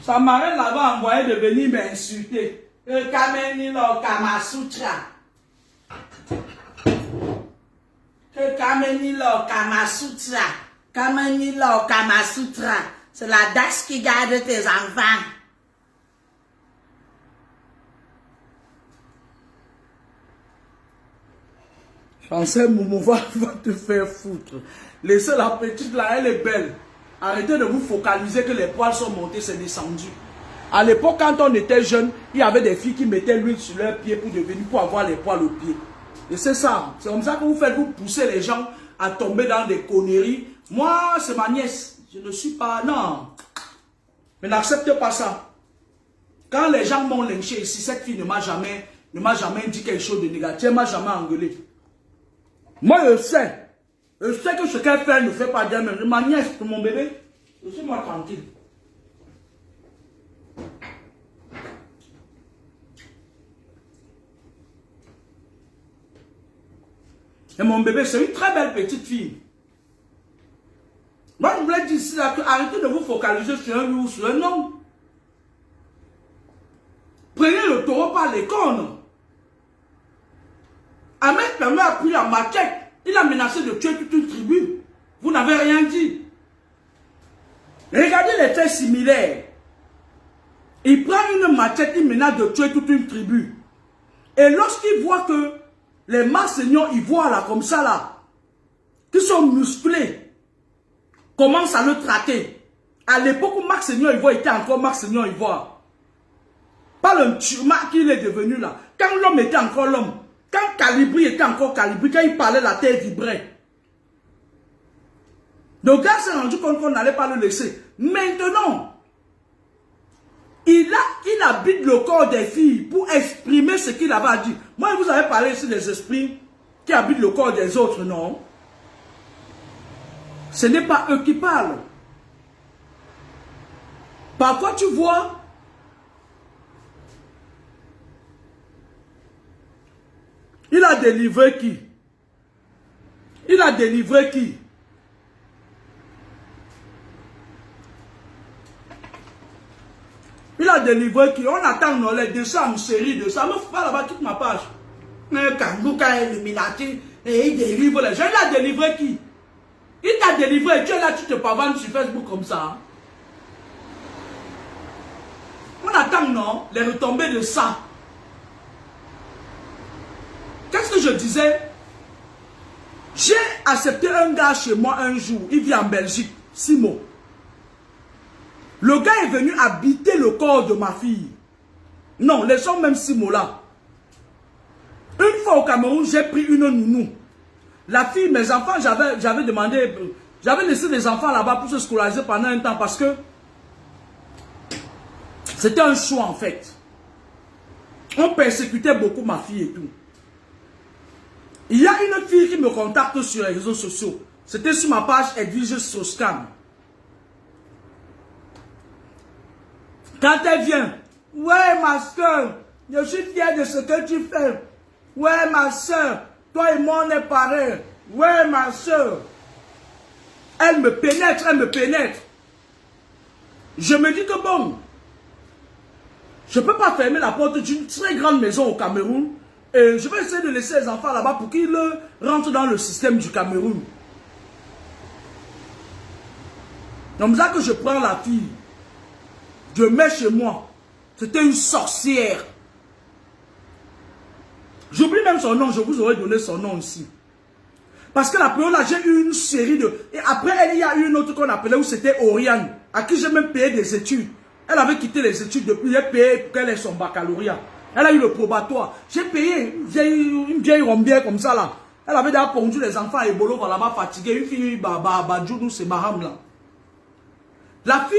Sa marraine l'avait envoyé de venir m'insulter. Kamenilo Kamasutra. Kamenilo Kamasutra. Kamenilo Kamasutra. C'est la dash qui garde tes enfants. Français Moumou va te faire foutre. Laissez la petite là, elle est belle. Arrêtez de vous focaliser que les poils sont montés, c'est descendu. À l'époque, quand on était jeune, il y avait des filles qui mettaient l'huile sur leurs pieds pour avoir les poils aux pieds. Et c'est ça. C'est comme ça que vous faites, vous poussez les gens à tomber dans des conneries. Moi, c'est ma nièce. Je ne suis pas... Non. Mais n'acceptez pas ça. Quand les gens m'ont lynché ici, cette fille ne m'a jamais dit quelque chose de négatif. Elle ne m'a jamais engueulé. Moi, je sais que ce qu'elle fait ne fait pas bien, mais ma nièce, pour mon bébé, laissez-moi tranquille. Et mon bébé, c'est une très belle petite fille. Moi, je voulais dire ici, là, arrêtez de vous focaliser sur un loup, sur un homme. Prenez le taureau par les cornes. Ahmed Permet a pris la machette. Il a menacé de tuer toute une tribu. Vous n'avez rien dit. Regardez les faits similaires. Il prend une machette, il menace de tuer toute une tribu. Et lorsqu'il voit que les Marseillons ivoires là, comme ça là, qui sont musclés, commencent à le traiter. À l'époque où Marseillon ivoire était encore Marseillon ivoire. Pas le turma qu'il est devenu là. Quand l'homme était encore l'homme. Quand Calibri était encore Calibri, quand il parlait, la terre vibrait. Le gars s'est rendu compte qu'on n'allait pas le laisser. Maintenant, il habite le corps des filles pour exprimer ce qu'il avait à dire. Moi, vous avez parlé ici des esprits qui habitent le corps des autres, non? Ce n'est pas eux qui parlent. Parfois, tu vois... Il a délivré qui? Il a délivré qui? Il a délivré qui? On attend nos les dessins en série de ça. Me fait pas là-bas toute ma page. Mais Kangouka est Illuminati et il délivre les gens. Il a délivré qui? Il t'a délivré. Tu es là, tu te pavanes sur Facebook comme ça. On attend, non? Les retombées de ça. Qu'est-ce que je disais? J'ai accepté un gars chez moi un jour. Il vit en Belgique. Simon. Le gars est venu habiter le corps de ma fille. Non, laissons même Simon là. Une fois au Cameroun, j'ai pris une nounou. La fille, mes enfants, j'avais demandé... J'avais laissé des enfants là-bas pour se scolariser pendant un temps parce que... C'était un choix en fait. On persécutait beaucoup ma fille et tout. Il y a une fille qui me contacte sur les réseaux sociaux. C'était sur ma page Edwige Soscam. Quand elle vient, ouais ma soeur, je suis fier de ce que tu fais. Ouais ma soeur, toi et moi on est pareil. Ouais ma soeur, Elle me pénètre, elle me pénètre. Je me dis que bon, je ne peux pas fermer la porte d'une très grande maison au Cameroun. Et je vais essayer de laisser les enfants là-bas pour qu'ils rentrent dans le système du Cameroun. Comme ça que je prends la fille. Je mets chez moi. C'était une sorcière. J'oublie même son nom, je vous aurais donné son nom ici. Parce que la période là, j'ai eu une série de... Et après, il y a eu une autre qu'on appelait où c'était Oriane, à qui j'ai même payé des études. Elle avait quitté les études depuis, j'ai payé pour qu'elle ait son baccalauréat. Elle a eu le probatoire. J'ai payé une vieille rombière comme ça là. Elle avait déjà pondu les enfants à Ebolo, là-bas fatiguée. Une fille, Badjoudou, c'est Maham là. La fille,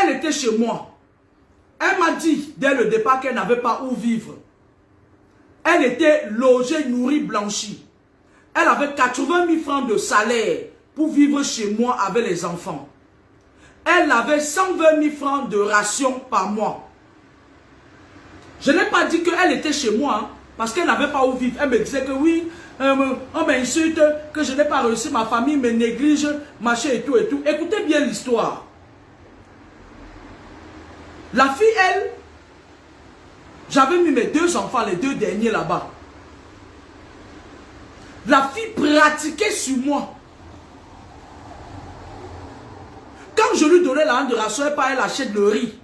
elle était chez moi. Elle m'a dit dès le départ qu'elle n'avait pas où vivre. Elle était logée, nourrie, blanchie. Elle avait 80 000 francs de salaire pour vivre chez moi avec les enfants. Elle avait 120 000 francs de ration par mois. Je n'ai pas dit qu'elle était chez moi, hein, parce qu'elle n'avait pas où vivre. Elle me disait que oui, on m'insulte, que je n'ai pas réussi, ma famille me néglige, machin et tout et tout. Écoutez bien l'histoire. La fille, elle, j'avais mis mes 2 enfants, les 2 derniers là-bas. La fille pratiquait sur moi. Quand je lui donnais la de ration, elle achète le riz.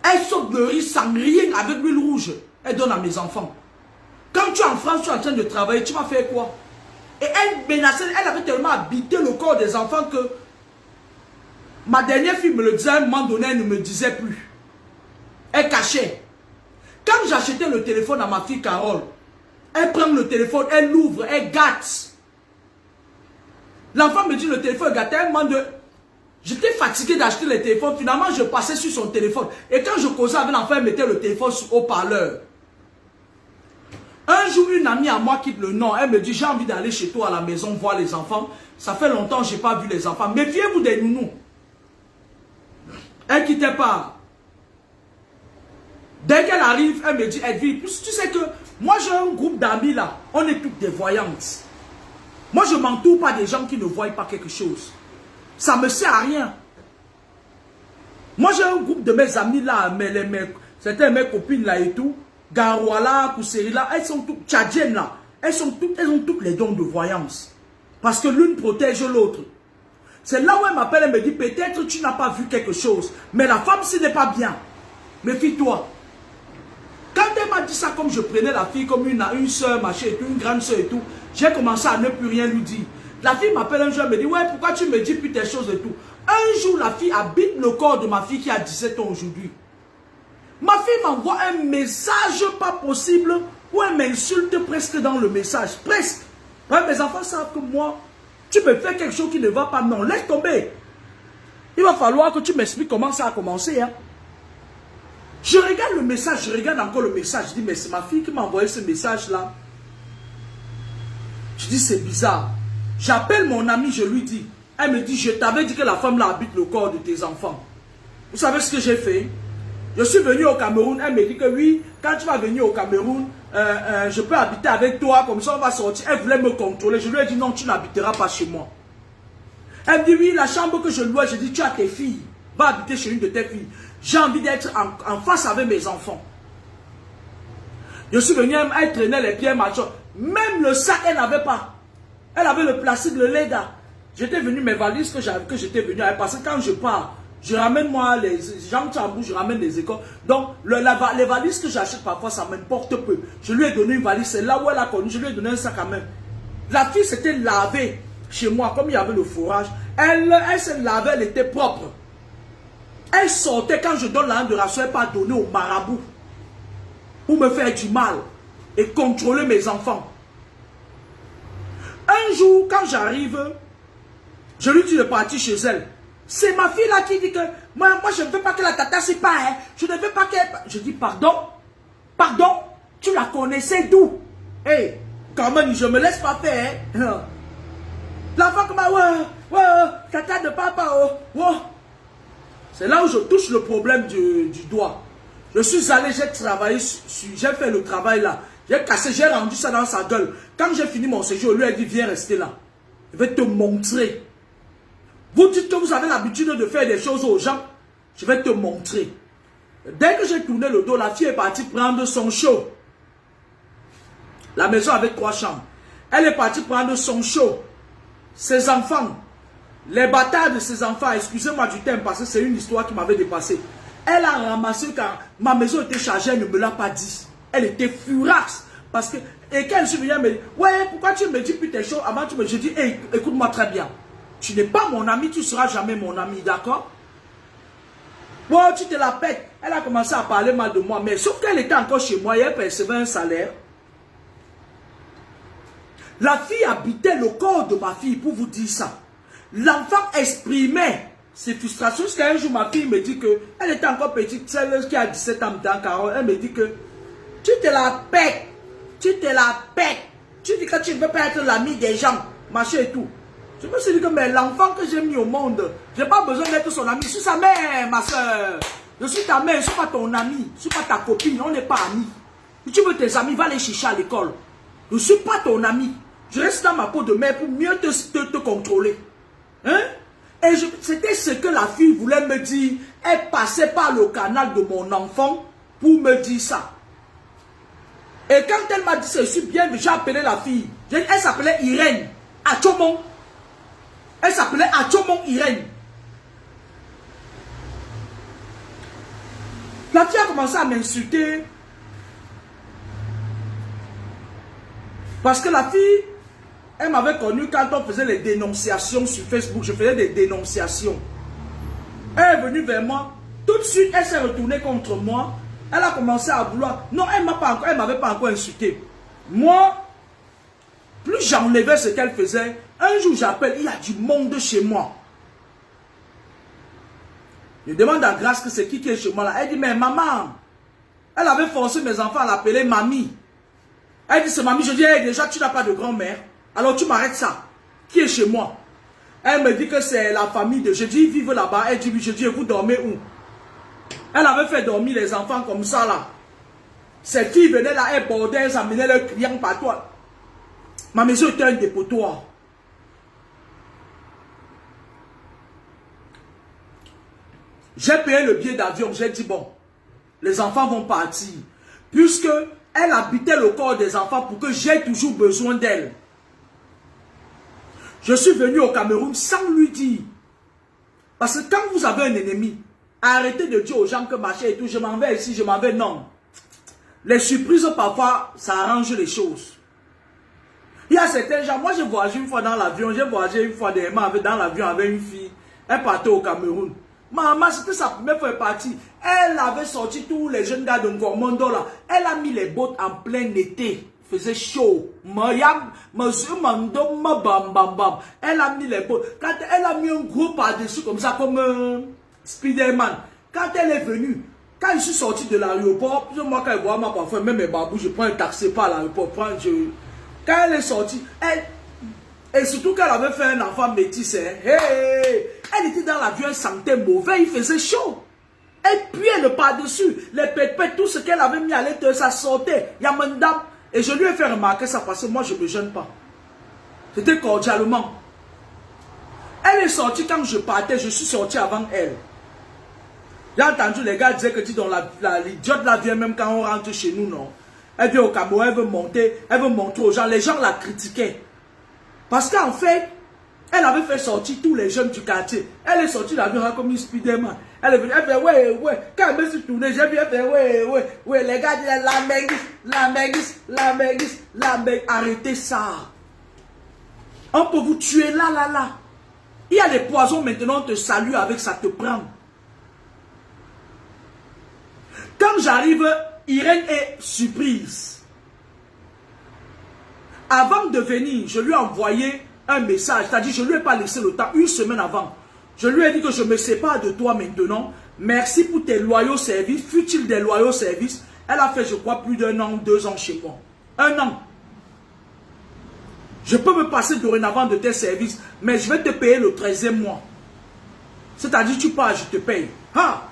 Elle saute le riz sans rien avec l'huile rouge. Elle donne à mes enfants. Quand tu es en France, tu es en train de travailler, tu vas faire quoi? Et elle menaçait, elle avait tellement habité le corps des enfants que ma dernière fille me le disait, à un moment donné, elle ne me disait plus. Elle cachait. Quand j'achetais le téléphone à ma fille Carole, elle prend le téléphone, elle l'ouvre, elle gâte. L'enfant me dit le téléphone est gâté. Elle me demande. J'étais fatigué d'acheter le téléphone. Finalement, je passais sur son téléphone. Et quand je causais avec l'enfant, elle mettait le téléphone sur haut-parleur. Un jour, une amie à moi quitte le Nord. Elle me dit, j'ai envie d'aller chez toi à la maison voir les enfants. Ça fait longtemps que je n'ai pas vu les enfants. Méfiez-vous des nounous. Elle ne quittait pas. Dès qu'elle arrive, elle me dit, Edwige, tu sais que moi j'ai un groupe d'amis là, on est toutes des voyantes. Moi je ne m'entoure pas des gens qui ne voient pas quelque chose. Ça ne me sert à rien. Moi j'ai un groupe de mes amis là, c'était mes copines là et tout, Garouala, Kousseri là, elles sont toutes tchadiennes là, elles ont toutes les dons de voyance. Parce que l'une protège l'autre. C'est là où elle m'appelle, elle me dit, peut-être tu n'as pas vu quelque chose, mais la femme ce n'est pas bien. Méfie-toi. Quand elle m'a dit ça, comme je prenais la fille comme une soeur, machin, et tout, une grande soeur et tout, j'ai commencé à ne plus rien lui dire. La fille m'appelle un jour, elle me dit, ouais, pourquoi tu me dis plus tes choses et tout. Un jour, la fille habite le corps de ma fille qui a 17 ans aujourd'hui. Ma fille m'envoie un message pas possible où elle m'insulte presque dans le message. Presque. Ouais, mes enfants savent que moi, tu me fais quelque chose qui ne va pas. Non, laisse tomber. Il va falloir que tu m'expliques comment ça a commencé, hein. Je regarde le message, je regarde encore le message. Je dis, mais c'est ma fille qui m'a envoyé ce message-là. Je dis, c'est bizarre. J'appelle mon amie, je lui dis. Elle me dit, je t'avais dit que la femme-là habite le corps de tes enfants. Vous savez ce que j'ai fait? Je suis venu au Cameroun. Elle me dit que oui, quand tu vas venir au Cameroun, je peux habiter avec toi, comme ça on va sortir. Elle voulait me contrôler. Je lui ai dit, non, tu n'habiteras pas chez moi. Elle me dit, oui, la chambre que je louais, je dis, tu as tes filles. Va habiter chez une de tes filles. J'ai envie d'être en face avec mes enfants. Je suis venu, elle traînait les pieds, machin. Même le sac, elle n'avait pas. Elle avait le plastique, le Leda. J'étais venu, mes valises que j'étais venu avec. Parce que quand je pars, je ramène moi les jambes tambou, je ramène les écoles. Donc, les valises que j'achète parfois, ça m'importe peu. Je lui ai donné une valise, c'est là où elle a connu. Je lui ai donné un sac à main. La fille s'était lavée chez moi, comme il y avait le fourrage. Elle se lavait, elle était propre. Elle sortait quand je donne la de ration, elle pas donner au marabout pour me faire du mal et contrôler mes enfants. Un jour, quand j'arrive, je lui dis de partir chez elle. C'est ma fille là qui dit que moi je ne veux pas que la tata s'y pas. Hein. Je ne veux pas qu'elle... Je dis pardon. Pardon. Tu la connaissais d'où? Hé, hey, quand même, je ne me laisse pas faire. Hein. L'enfant comme ouais, tata de papa, oh. C'est là où je touche le problème du doigt. Je suis allé, j'ai travaillé, j'ai fait le travail là. J'ai cassé, j'ai rendu ça dans sa gueule. Quand j'ai fini mon séjour, lui a dit, viens rester là. Je vais te montrer. Vous dites que vous avez l'habitude de faire des choses aux gens. Je vais te montrer. Dès que j'ai tourné le dos, la fille est partie prendre son show. La maison avait 3 chambres. Elle est partie prendre son show. Ses enfants, les bâtards de ses enfants, excusez-moi du terme parce que c'est une histoire qui m'avait dépassé. Elle a ramassé car ma maison était chargée, elle ne me l'a pas dit. Elle était furax. Parce que, et quand je suis venue, elle me dit, ouais, pourquoi tu me dis plus tes choses avant tu me dis, hey, écoute-moi très bien. Tu n'es pas mon ami, tu ne seras jamais mon ami, d'accord? Bon, tu te la pètes. Elle a commencé à parler mal de moi, mais sauf qu'elle était encore chez moi et elle percevait un salaire. La fille habitait le corps de ma fille, pour vous dire ça. L'enfant exprimait ses frustrations. Jusqu'à un jour, ma fille me dit que elle était encore petite, celle qui a 17 ans dans Carole. Elle me dit que tu te la pètes. Tu te la pètes. Tu dis que tu ne veux pas être l'ami des gens, machin et tout. Je me suis dit que mais l'enfant que j'ai mis au monde, je n'ai pas besoin d'être son ami. Je suis sa mère, ma soeur. Je suis ta mère, je ne suis pas ton ami. Je ne suis pas ta copine, on n'est pas amis. Si tu veux tes amis, va les chercher à l'école. Je ne suis pas ton ami. Je reste dans ma peau de mère pour mieux te contrôler. Hein? Et c'était ce que la fille voulait me dire. Elle passait par le canal de mon enfant pour me dire ça. Et quand elle m'a dit ceci, bien, j'ai appelé la fille. Elle s'appelait Irène. Achomon. Elle s'appelait Achomon Irène. La fille a commencé à m'insulter. Parce que la fille, elle m'avait connu quand on faisait les dénonciations sur Facebook. Je faisais des dénonciations. Elle est venue vers moi. Tout de suite, elle s'est retournée contre moi. Elle a commencé à vouloir... Non, elle ne m'avait pas encore insulté. Moi, plus j'enlevais ce qu'elle faisait, un jour j'appelle, il y a du monde chez moi. Je demande à Grâce que c'est qui est chez moi là. Elle dit, mais maman, elle avait forcé mes enfants à l'appeler mamie. Elle dit, c'est mamie. Je dis, hey, déjà, tu n'as pas de grand-mère. Alors tu m'arrêtes ça. Qui est chez moi? Elle me dit que c'est la famille de... Je dis, ils vivent là-bas. Elle dit, je dis, vous dormez où? Elle avait fait dormir les enfants comme ça là. Ces filles venaient là, elles bordaient, elles amenaient leurs clients partout. Ma maison était un dépotoir. J'ai payé le billet d'avion. J'ai dit, bon, les enfants vont partir. Puisque elle habitait le corps des enfants pour que j'ai toujours besoin d'elle. Je suis venu au Cameroun sans lui dire. Parce que quand vous avez un ennemi, arrêtez de dire aux gens que machin et tout, je m'en vais ici, je m'en vais, non. Les surprises, parfois, ça arrange les choses. Il y a certains gens, moi j'ai voyagé une fois dans l'avion, j'ai voyagé une fois dans l'avion avec une fille, elle partait au Cameroun. Maman, c'était sa première fois partie. Elle avait sorti tous les jeunes gars de Ngormondo là. Elle a mis les bottes en plein été. Il faisait chaud. Elle a mis les bottes. Quand elle a mis un gros par-dessus comme ça, comme Spider-Man. Quand elle est venue, quand je suis sorti de l'aéroport, moi quand je vois ma parfois, même mes babous, je prends un taxi par l'aéroport. Quand elle est sortie, et surtout qu'elle avait fait un enfant métis, hey, elle était dans l'avion, elle sentait mauvais, il faisait chaud. Elle puait le par-dessus, les pépés, tout ce qu'elle avait mis à l'intérieur, ça sortait. Yamandam. Et je lui ai fait remarquer ça parce que moi je ne me gêne pas. C'était cordialement. Elle est sortie quand je partais, je suis sorti avant elle. J'ai entendu les gars dire que l'idiote là vient même quand on rentre chez nous, non. Elle vient au Cameroun, elle veut monter, elle veut montrer aux gens. Les gens la critiquaient. Parce qu'en fait, elle avait fait sortir tous les jeunes du quartier. Elle est sortie de l'avion comme une Spider-Man. Elle est venue, elle fait ouais. Quand elle me suis tournée, j'ai vu, elle fait ouais. Les gars disent la mégus. Arrêtez ça. On peut vous tuer là. Il y a des poisons maintenant, on te salue avec ça, te prend. Quand j'arrive, Irène est surprise. Avant de venir, je lui ai envoyé un message, c'est-à-dire je ne lui ai pas laissé le temps, une semaine avant. Je lui ai dit que je me sépare de toi maintenant. Merci pour tes loyaux services. Fut-il des loyaux services? Elle a fait, je crois, plus d'1 an, 2 ans chez moi. 1 an. Je peux me passer dorénavant de tes services, mais je vais te payer le 13e mois. C'est-à-dire, tu pars, je te paye. Ah!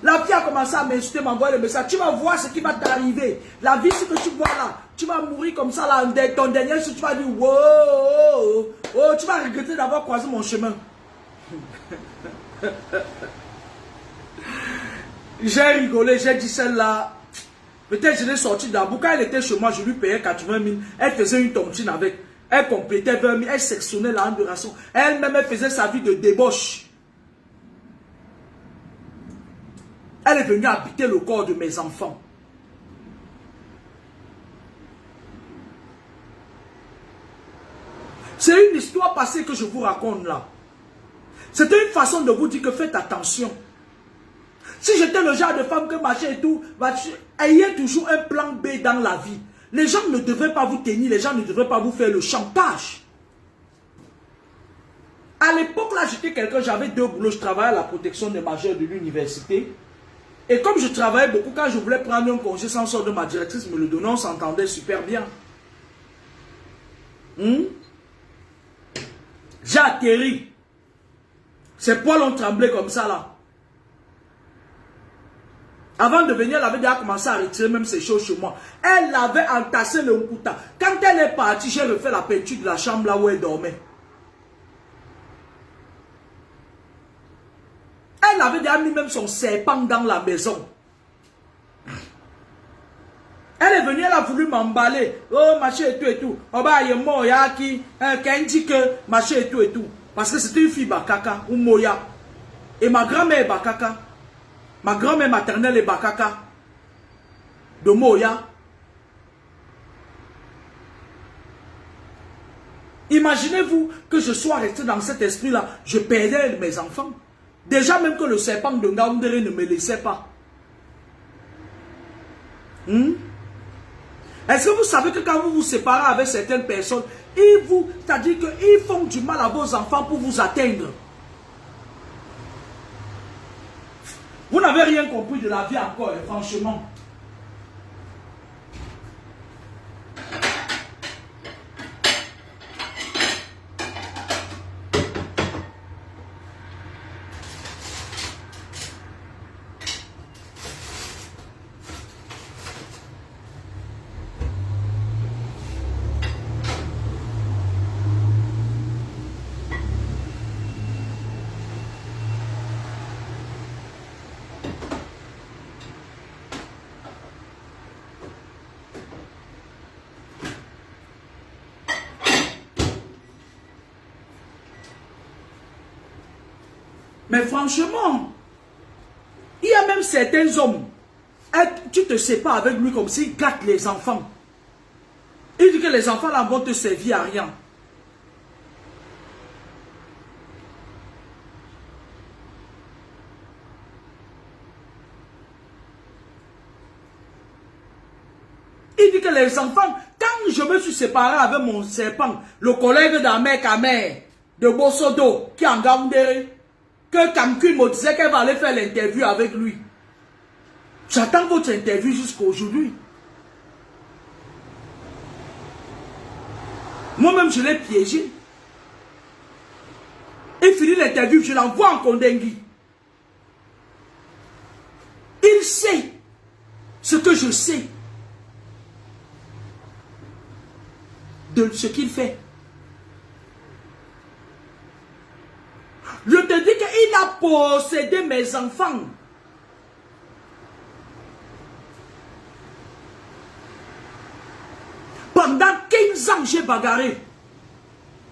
La vie a commencé à m'insulter, m'envoyer le message. Tu vas voir ce qui va t'arriver. La vie, ce que tu vois là, tu vas mourir comme ça là. Ton dernier jour, tu vas dire, wow, oh, oh, tu vas regretter d'avoir croisé mon chemin. J'ai rigolé, j'ai dit celle-là. Peut-être je l'ai sortie d'abord. Quand elle était chez moi, je lui payais 80 000. Elle faisait une tontine avec. Elle complétait 20 000. Elle sectionnait la de ration. Elle-même, elle faisait sa vie de débauche. Elle est venue habiter le corps de mes enfants. C'est une histoire passée que je vous raconte là. C'était une façon de vous dire que faites attention. Si j'étais le genre de femme que machin et tout, ayez toujours un plan B dans la vie. Les gens ne devraient pas vous tenir, les gens ne devraient pas vous faire le chantage. À l'époque là, j'étais quelqu'un, j'avais 2 boulots, je travaillais à la protection des majeurs de l'université. Et comme je travaillais beaucoup, quand je voulais prendre un congé sans solde de ma directrice me le donnait, on s'entendait super bien. J'ai atterri. Ses poils ont tremblé comme ça là. Avant de venir, elle avait déjà commencé à retirer même ses choses chez moi. Elle avait entassé le Nkuta. Quand elle est partie, j'ai refait la peinture de la chambre là où elle dormait. Elle avait déjà mis même son serpent dans la maison. Elle est venue, elle a voulu m'emballer. Oh, machin et tout et tout. Oh, bah, il y a Moya qui dit que machin et tout et tout. Parce que c'était une fille Bakaka ou Moya. Et ma grand-mère est Bakaka. Ma grand-mère maternelle est Bakaka. De Moya. Imaginez-vous que je sois resté dans cet esprit-là. Je perdais mes enfants. Déjà même que le serpent de Ngaoundéré ne me laissait pas. Est-ce que vous savez que quand vous vous séparez avec certaines personnes, c'est-à-dire qu'ils font du mal à vos enfants pour vous atteindre? Vous n'avez rien compris de la vie encore, franchement. Mais franchement, il y a même certains hommes, tu te sépares avec lui comme s'il gâte les enfants. Il dit que les enfants là vont te servir à rien. Il dit que les enfants, quand je me suis séparé avec mon serpent, le collègue d'Amer Kamer, de Bossodo, qui est en Gaoundéré, que Kamkun me disait qu'elle va aller faire l'interview avec lui. J'attends votre interview jusqu'à aujourd'hui. Moi-même, je l'ai piégé. Il finit l'interview, je l'envoie en Kondengui. Il sait ce que je sais de ce qu'il fait. Je te dis qu'il a possédé mes enfants. Pendant 15 ans, j'ai bagarré.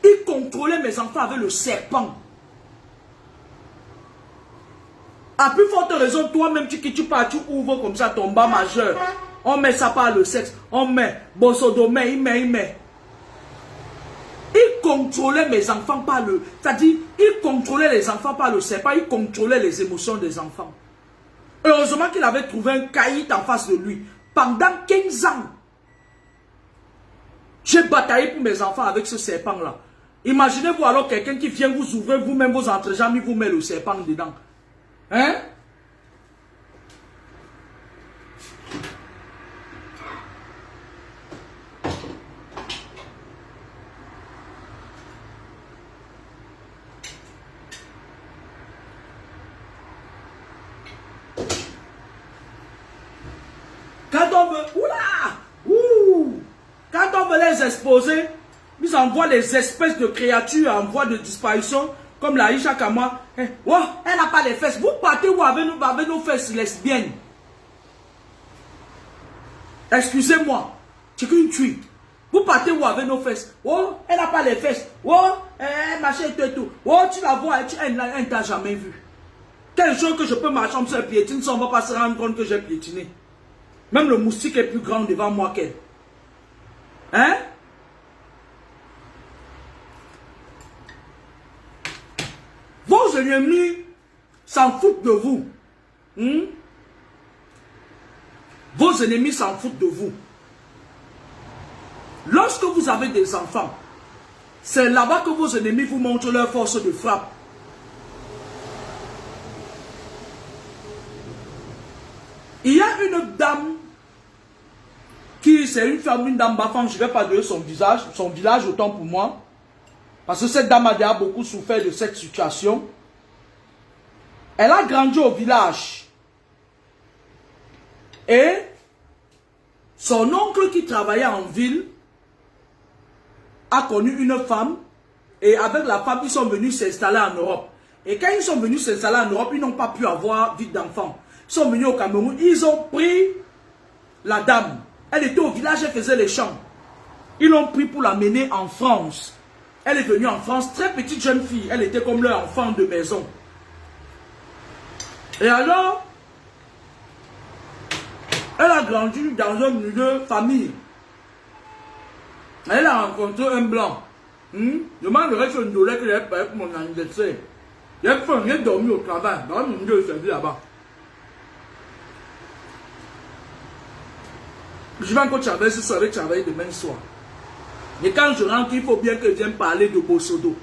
Il contrôlait mes enfants avec le serpent. À plus forte raison, toi-même, tu ouvres comme ça ton bas majeur. On met ça par le sexe. On met Bossodo, il met. Il contrôlait mes enfants par le... C'est-à-dire, il contrôlait les enfants par le serpent. Il contrôlait les émotions des enfants. Heureusement qu'il avait trouvé un caïd en face de lui. Pendant 15 ans, j'ai bataillé pour mes enfants avec ce serpent-là. Imaginez-vous alors quelqu'un qui vient vous ouvrir vous-même vos entrejambes, il vous met le serpent dedans. Hein? les exposer, ils envoient les espèces de créatures en voie de disparition, comme la Isha Kama. Oh, elle n'a pas les fesses. Vous partez où avec nos fesses lesbiennes? Excusez-moi, c'est qu'une tuile. Vous partez où avec nos fesses? Oh, elle n'a pas les fesses. Oh, machin et tout. Oh, tu la vois, elle ne t'a jamais vu. Quel jour que je peux marcher sur un piétine, ça on ne va pas se rendre compte que j'ai piétiné. Même le moustique est plus grand devant moi qu'elle. Hein? Vos ennemis s'en foutent de vous. Vos ennemis s'en foutent de vous. Lorsque vous avez des enfants, c'est là-bas que vos ennemis vous montrent leur force de frappe. Il y a une dame qui, c'est une femme, une dame bafang, je ne vais pas donner son village autant pour moi. Parce que cette dame a déjà beaucoup souffert de cette situation. Elle a grandi au village. Et son oncle qui travaillait en ville a connu une femme. Et avec la femme, ils sont venus s'installer en Europe. Et quand ils sont venus s'installer en Europe, ils n'ont pas pu avoir vie d'enfant. Ils sont venus au Cameroun, ils ont pris la dame. Elle était au village, elle faisait les champs. Ils l'ont pris pour la mener en France. Elle est venue en France, très petite jeune fille. Elle était comme leur enfant de maison. Et alors, elle a grandi dans un milieu famille. Elle a rencontré un blanc. Je demanderais sur une douleur que j'avais payé pour mon anniversaire. J'ai dormi au travail, dans le milieu de service là-bas. Je vais encore travailler ce soir, travailler demain soir. Et quand je rentre, il faut bien que je vienne parler de Bossodo.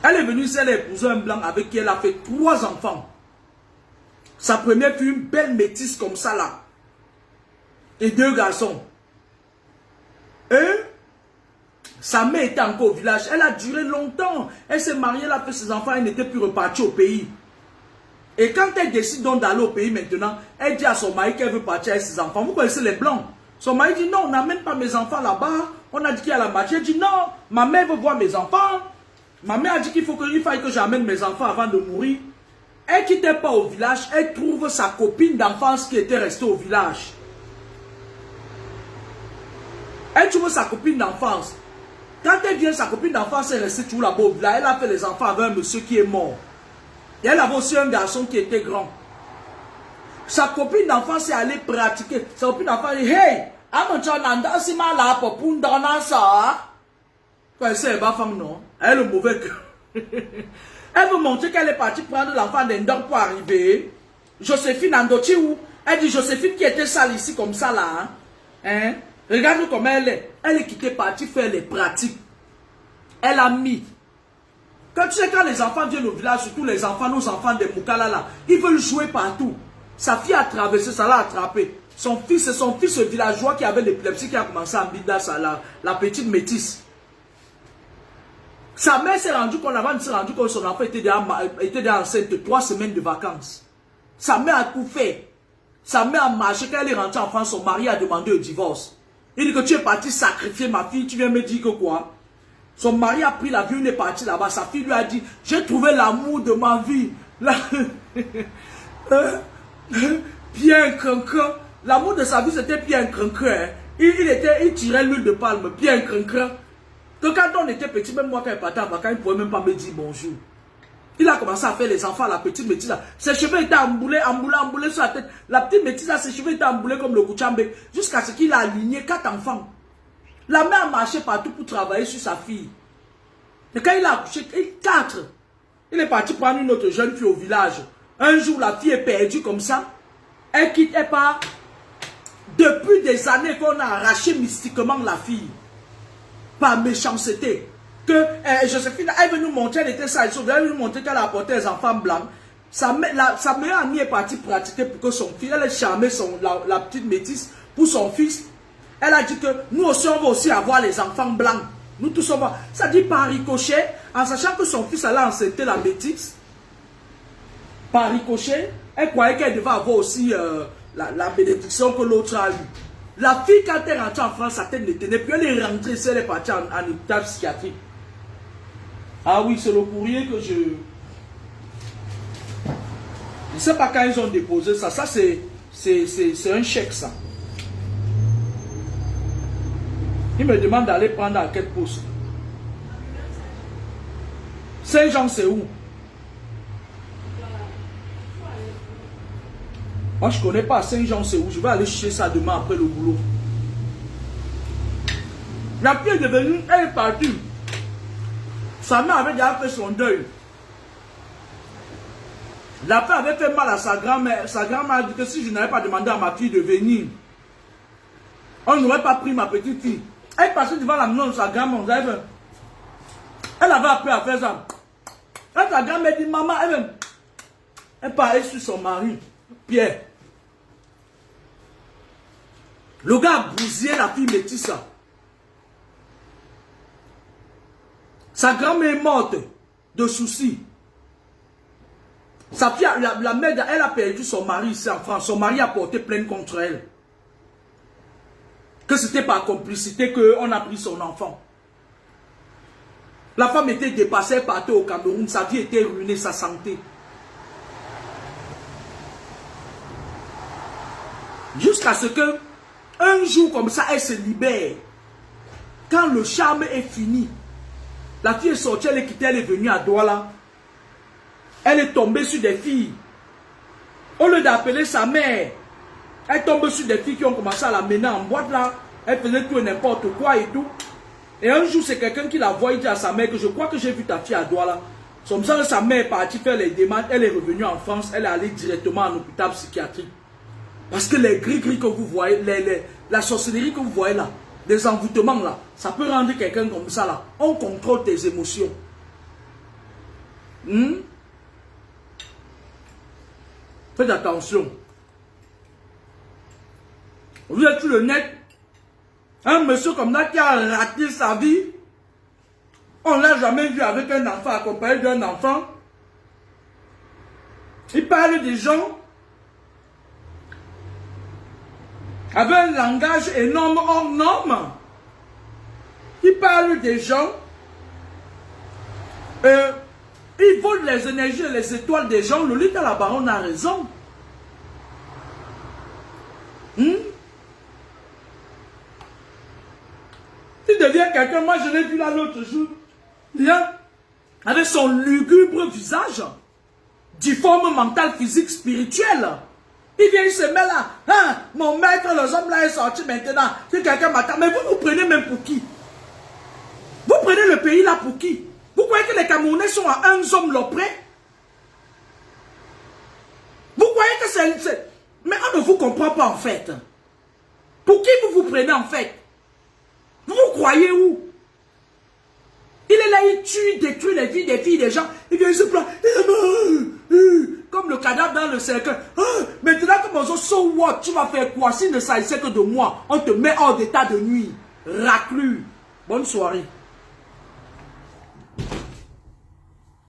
Elle est venue, elle a épousé un blanc avec qui elle a fait 3 enfants. Sa première fut une belle métisse comme ça là. Et 2 garçons. Et sa mère était encore au village. Elle a duré longtemps. Elle s'est mariée, elle a fait ses enfants, elle n'était plus repartie au pays. Et quand elle décide donc d'aller au pays maintenant, elle dit à son mari qu'elle veut partir avec ses enfants. Vous connaissez les blancs. Son mari dit non, on n'amène pas mes enfants là-bas. On a dit qu'il y a la marché. Elle dit non, ma mère veut voir mes enfants. Ma mère a dit qu'il faille que j'amène mes enfants avant de mourir. Elle ne quittait pas au village. Elle trouve sa copine d'enfance qui était restée au village. Elle trouve sa copine d'enfance. Quand elle vient, sa copine d'enfance est restée toujours là-bas au village. Elle a fait les enfants avec un monsieur qui est mort. Et elle avait aussi un garçon qui était grand. Sa copine d'enfance est allée pratiquer. Sa copine d'enfance dit, hey, Amanchonanda, si ma la popun dans ça. Quoi, c'est une femme, non? Elle est le mauvais cœur. Elle veut montrer qu'elle est partie prendre l'enfant d'un don pour arriver. Joséphine Andochiou. Elle dit, Joséphine qui était sale ici comme ça là. Hein? Regarde comment elle est. Elle est quittée partie faire les pratiques. Elle a mis. Quand tu sais, quand les enfants viennent au village, surtout les enfants, nos enfants des Moukala là, ils veulent jouer partout. Sa fille a traversé, ça l'a attrapé. Son fils villageois qui avait l'épilepsie qui a commencé à embêter la petite métisse. Sa mère s'est rendue compte, avant de se rendre compte, son enfant était déjà enceinte 3 semaines de vacances. Sa mère a tout fait. Sa mère a marché. Quand elle est rentrée en France, son mari a demandé le divorce. Il dit que tu es parti sacrifier ma fille, tu viens me dire que quoi? Son mari a pris l'avion, il est parti là-bas. Sa fille lui a dit, j'ai trouvé l'amour de ma vie. Pierre Crancran. L'amour de sa vie, c'était Pierre Crancran. Hein. Il tirait l'huile de palme, Pierre Crancran. Que quand on était petit, même moi quand il partait en vacances, il ne pouvait même pas me dire bonjour. Il a commencé à faire les enfants à la petite métisse là. Ses cheveux étaient emboulés sur la tête. La petite métisse là, ses cheveux étaient emboulés comme le Kouchambe. Jusqu'à ce qu'il a aligné 4 enfants. La mère a marché partout pour travailler sur sa fille. Et quand il a accouché, 4. Il est parti prendre une autre jeune fille au village. Un jour, la fille est perdue comme ça. Elle quitte, elle part. Depuis des années qu'on a arraché mystiquement la fille. Par méchanceté. Que Joséphine, elle veut nous montrer, elle était sale. Elle veut nous montrer qu'elle a apporté les enfants blancs. Sa meilleure amie est partie pratiquer pour que son fils, elle a charmé la petite métisse pour son fils. Elle a dit que nous aussi, on va aussi avoir les enfants blancs. Nous tous, on va. Ça dit par ricochet, en sachant que son fils allait enceinter la métisse. Par ricochet, elle croyait qu'elle devait avoir aussi la bénédiction que l'autre a eue. La fille, quand elle est rentrée en France, sa tête ne tenait plus. Elle est rentrée, elle est partie en hôpital psychiatrique. Ah oui, c'est le courrier que je... Je ne sais pas quand ils ont déposé ça. Ça, c'est un chèque, ça. Il me demande d'aller prendre à quel poste. Saint-Jean, c'est où? Moi, je ne connais pas Saint-Jean, c'est où? Je vais aller chercher ça demain après le boulot. La fille est devenue, elle est partie. Sa mère avait déjà fait son deuil. La fille avait fait mal à sa grand-mère. Sa grand-mère a dit que si je n'avais pas demandé à ma fille de venir, on n'aurait pas pris ma petite fille. Elle passait devant la maison de sa grand-mère. Elle avait appris à faire ça. Quand sa grand-mère dit, maman, elle parlait sur son mari, Pierre. Le gars a bousillé la fille métisse. Sa grand-mère est morte de soucis. Sa fille, la mère, elle a perdu son mari ici en France. Son mari a porté plainte contre elle. Que c'était par complicité qu'on a pris son enfant. La femme était dépassée, elle partait au Cameroun. Sa vie était ruinée, sa santé. Jusqu'à ce que, un jour comme ça, elle se libère. Quand le charme est fini, la fille est sortie, elle est quittée, elle est venue à Douala. Elle est tombée sur des filles. Au lieu d'appeler sa mère, elle tombe sur des filles qui ont commencé à la mener en boîte là. Elle faisait tout et n'importe quoi et tout. Et un jour, c'est quelqu'un qui la voit, il dit à sa mère que je crois que j'ai vu ta fille à Douala. Comme ça, sa mère est partie faire les démarches. Elle est revenue en France. Elle est allée directement en hôpital psychiatrique. Parce que les gris-gris que vous voyez, la sorcellerie que vous voyez là, les envoûtements là, ça peut rendre quelqu'un comme ça là. On contrôle tes émotions. Faites attention. Vous êtes sur le net. Un monsieur comme ça qui a raté sa vie. On ne l'a jamais vu avec un enfant, accompagné d'un enfant. Il parle des gens avec un langage énorme hors norme. Il parle des gens. Il vole les énergies et les étoiles des gens. Le lit à la baronne a raison. Il devient quelqu'un. Moi, je l'ai vu là l'autre jour. Là, avec son lugubre visage, difforme mental, physique, spirituel. Il vient, il se met là. Hein, mon maître, les hommes là est sorti maintenant. Si quelqu'un m'attend. Mais vous prenez même pour qui? Vous prenez le pays là pour qui? Vous croyez que les Camerounais sont à un homme là près? Vous croyez que c'est... Mais on ne vous comprend pas en fait. Pour qui vous vous prenez en fait? Vous croyez où? Il est là, il tue, il détruit les vies des filles des gens. Il vient, il se plaint. Comme le cadavre dans le cercueil. Maintenant que mon so what? Tu vas faire quoi? S'il ne s'agissait que de moi, on te met hors d'état de nuit. Raclure. Bonne soirée.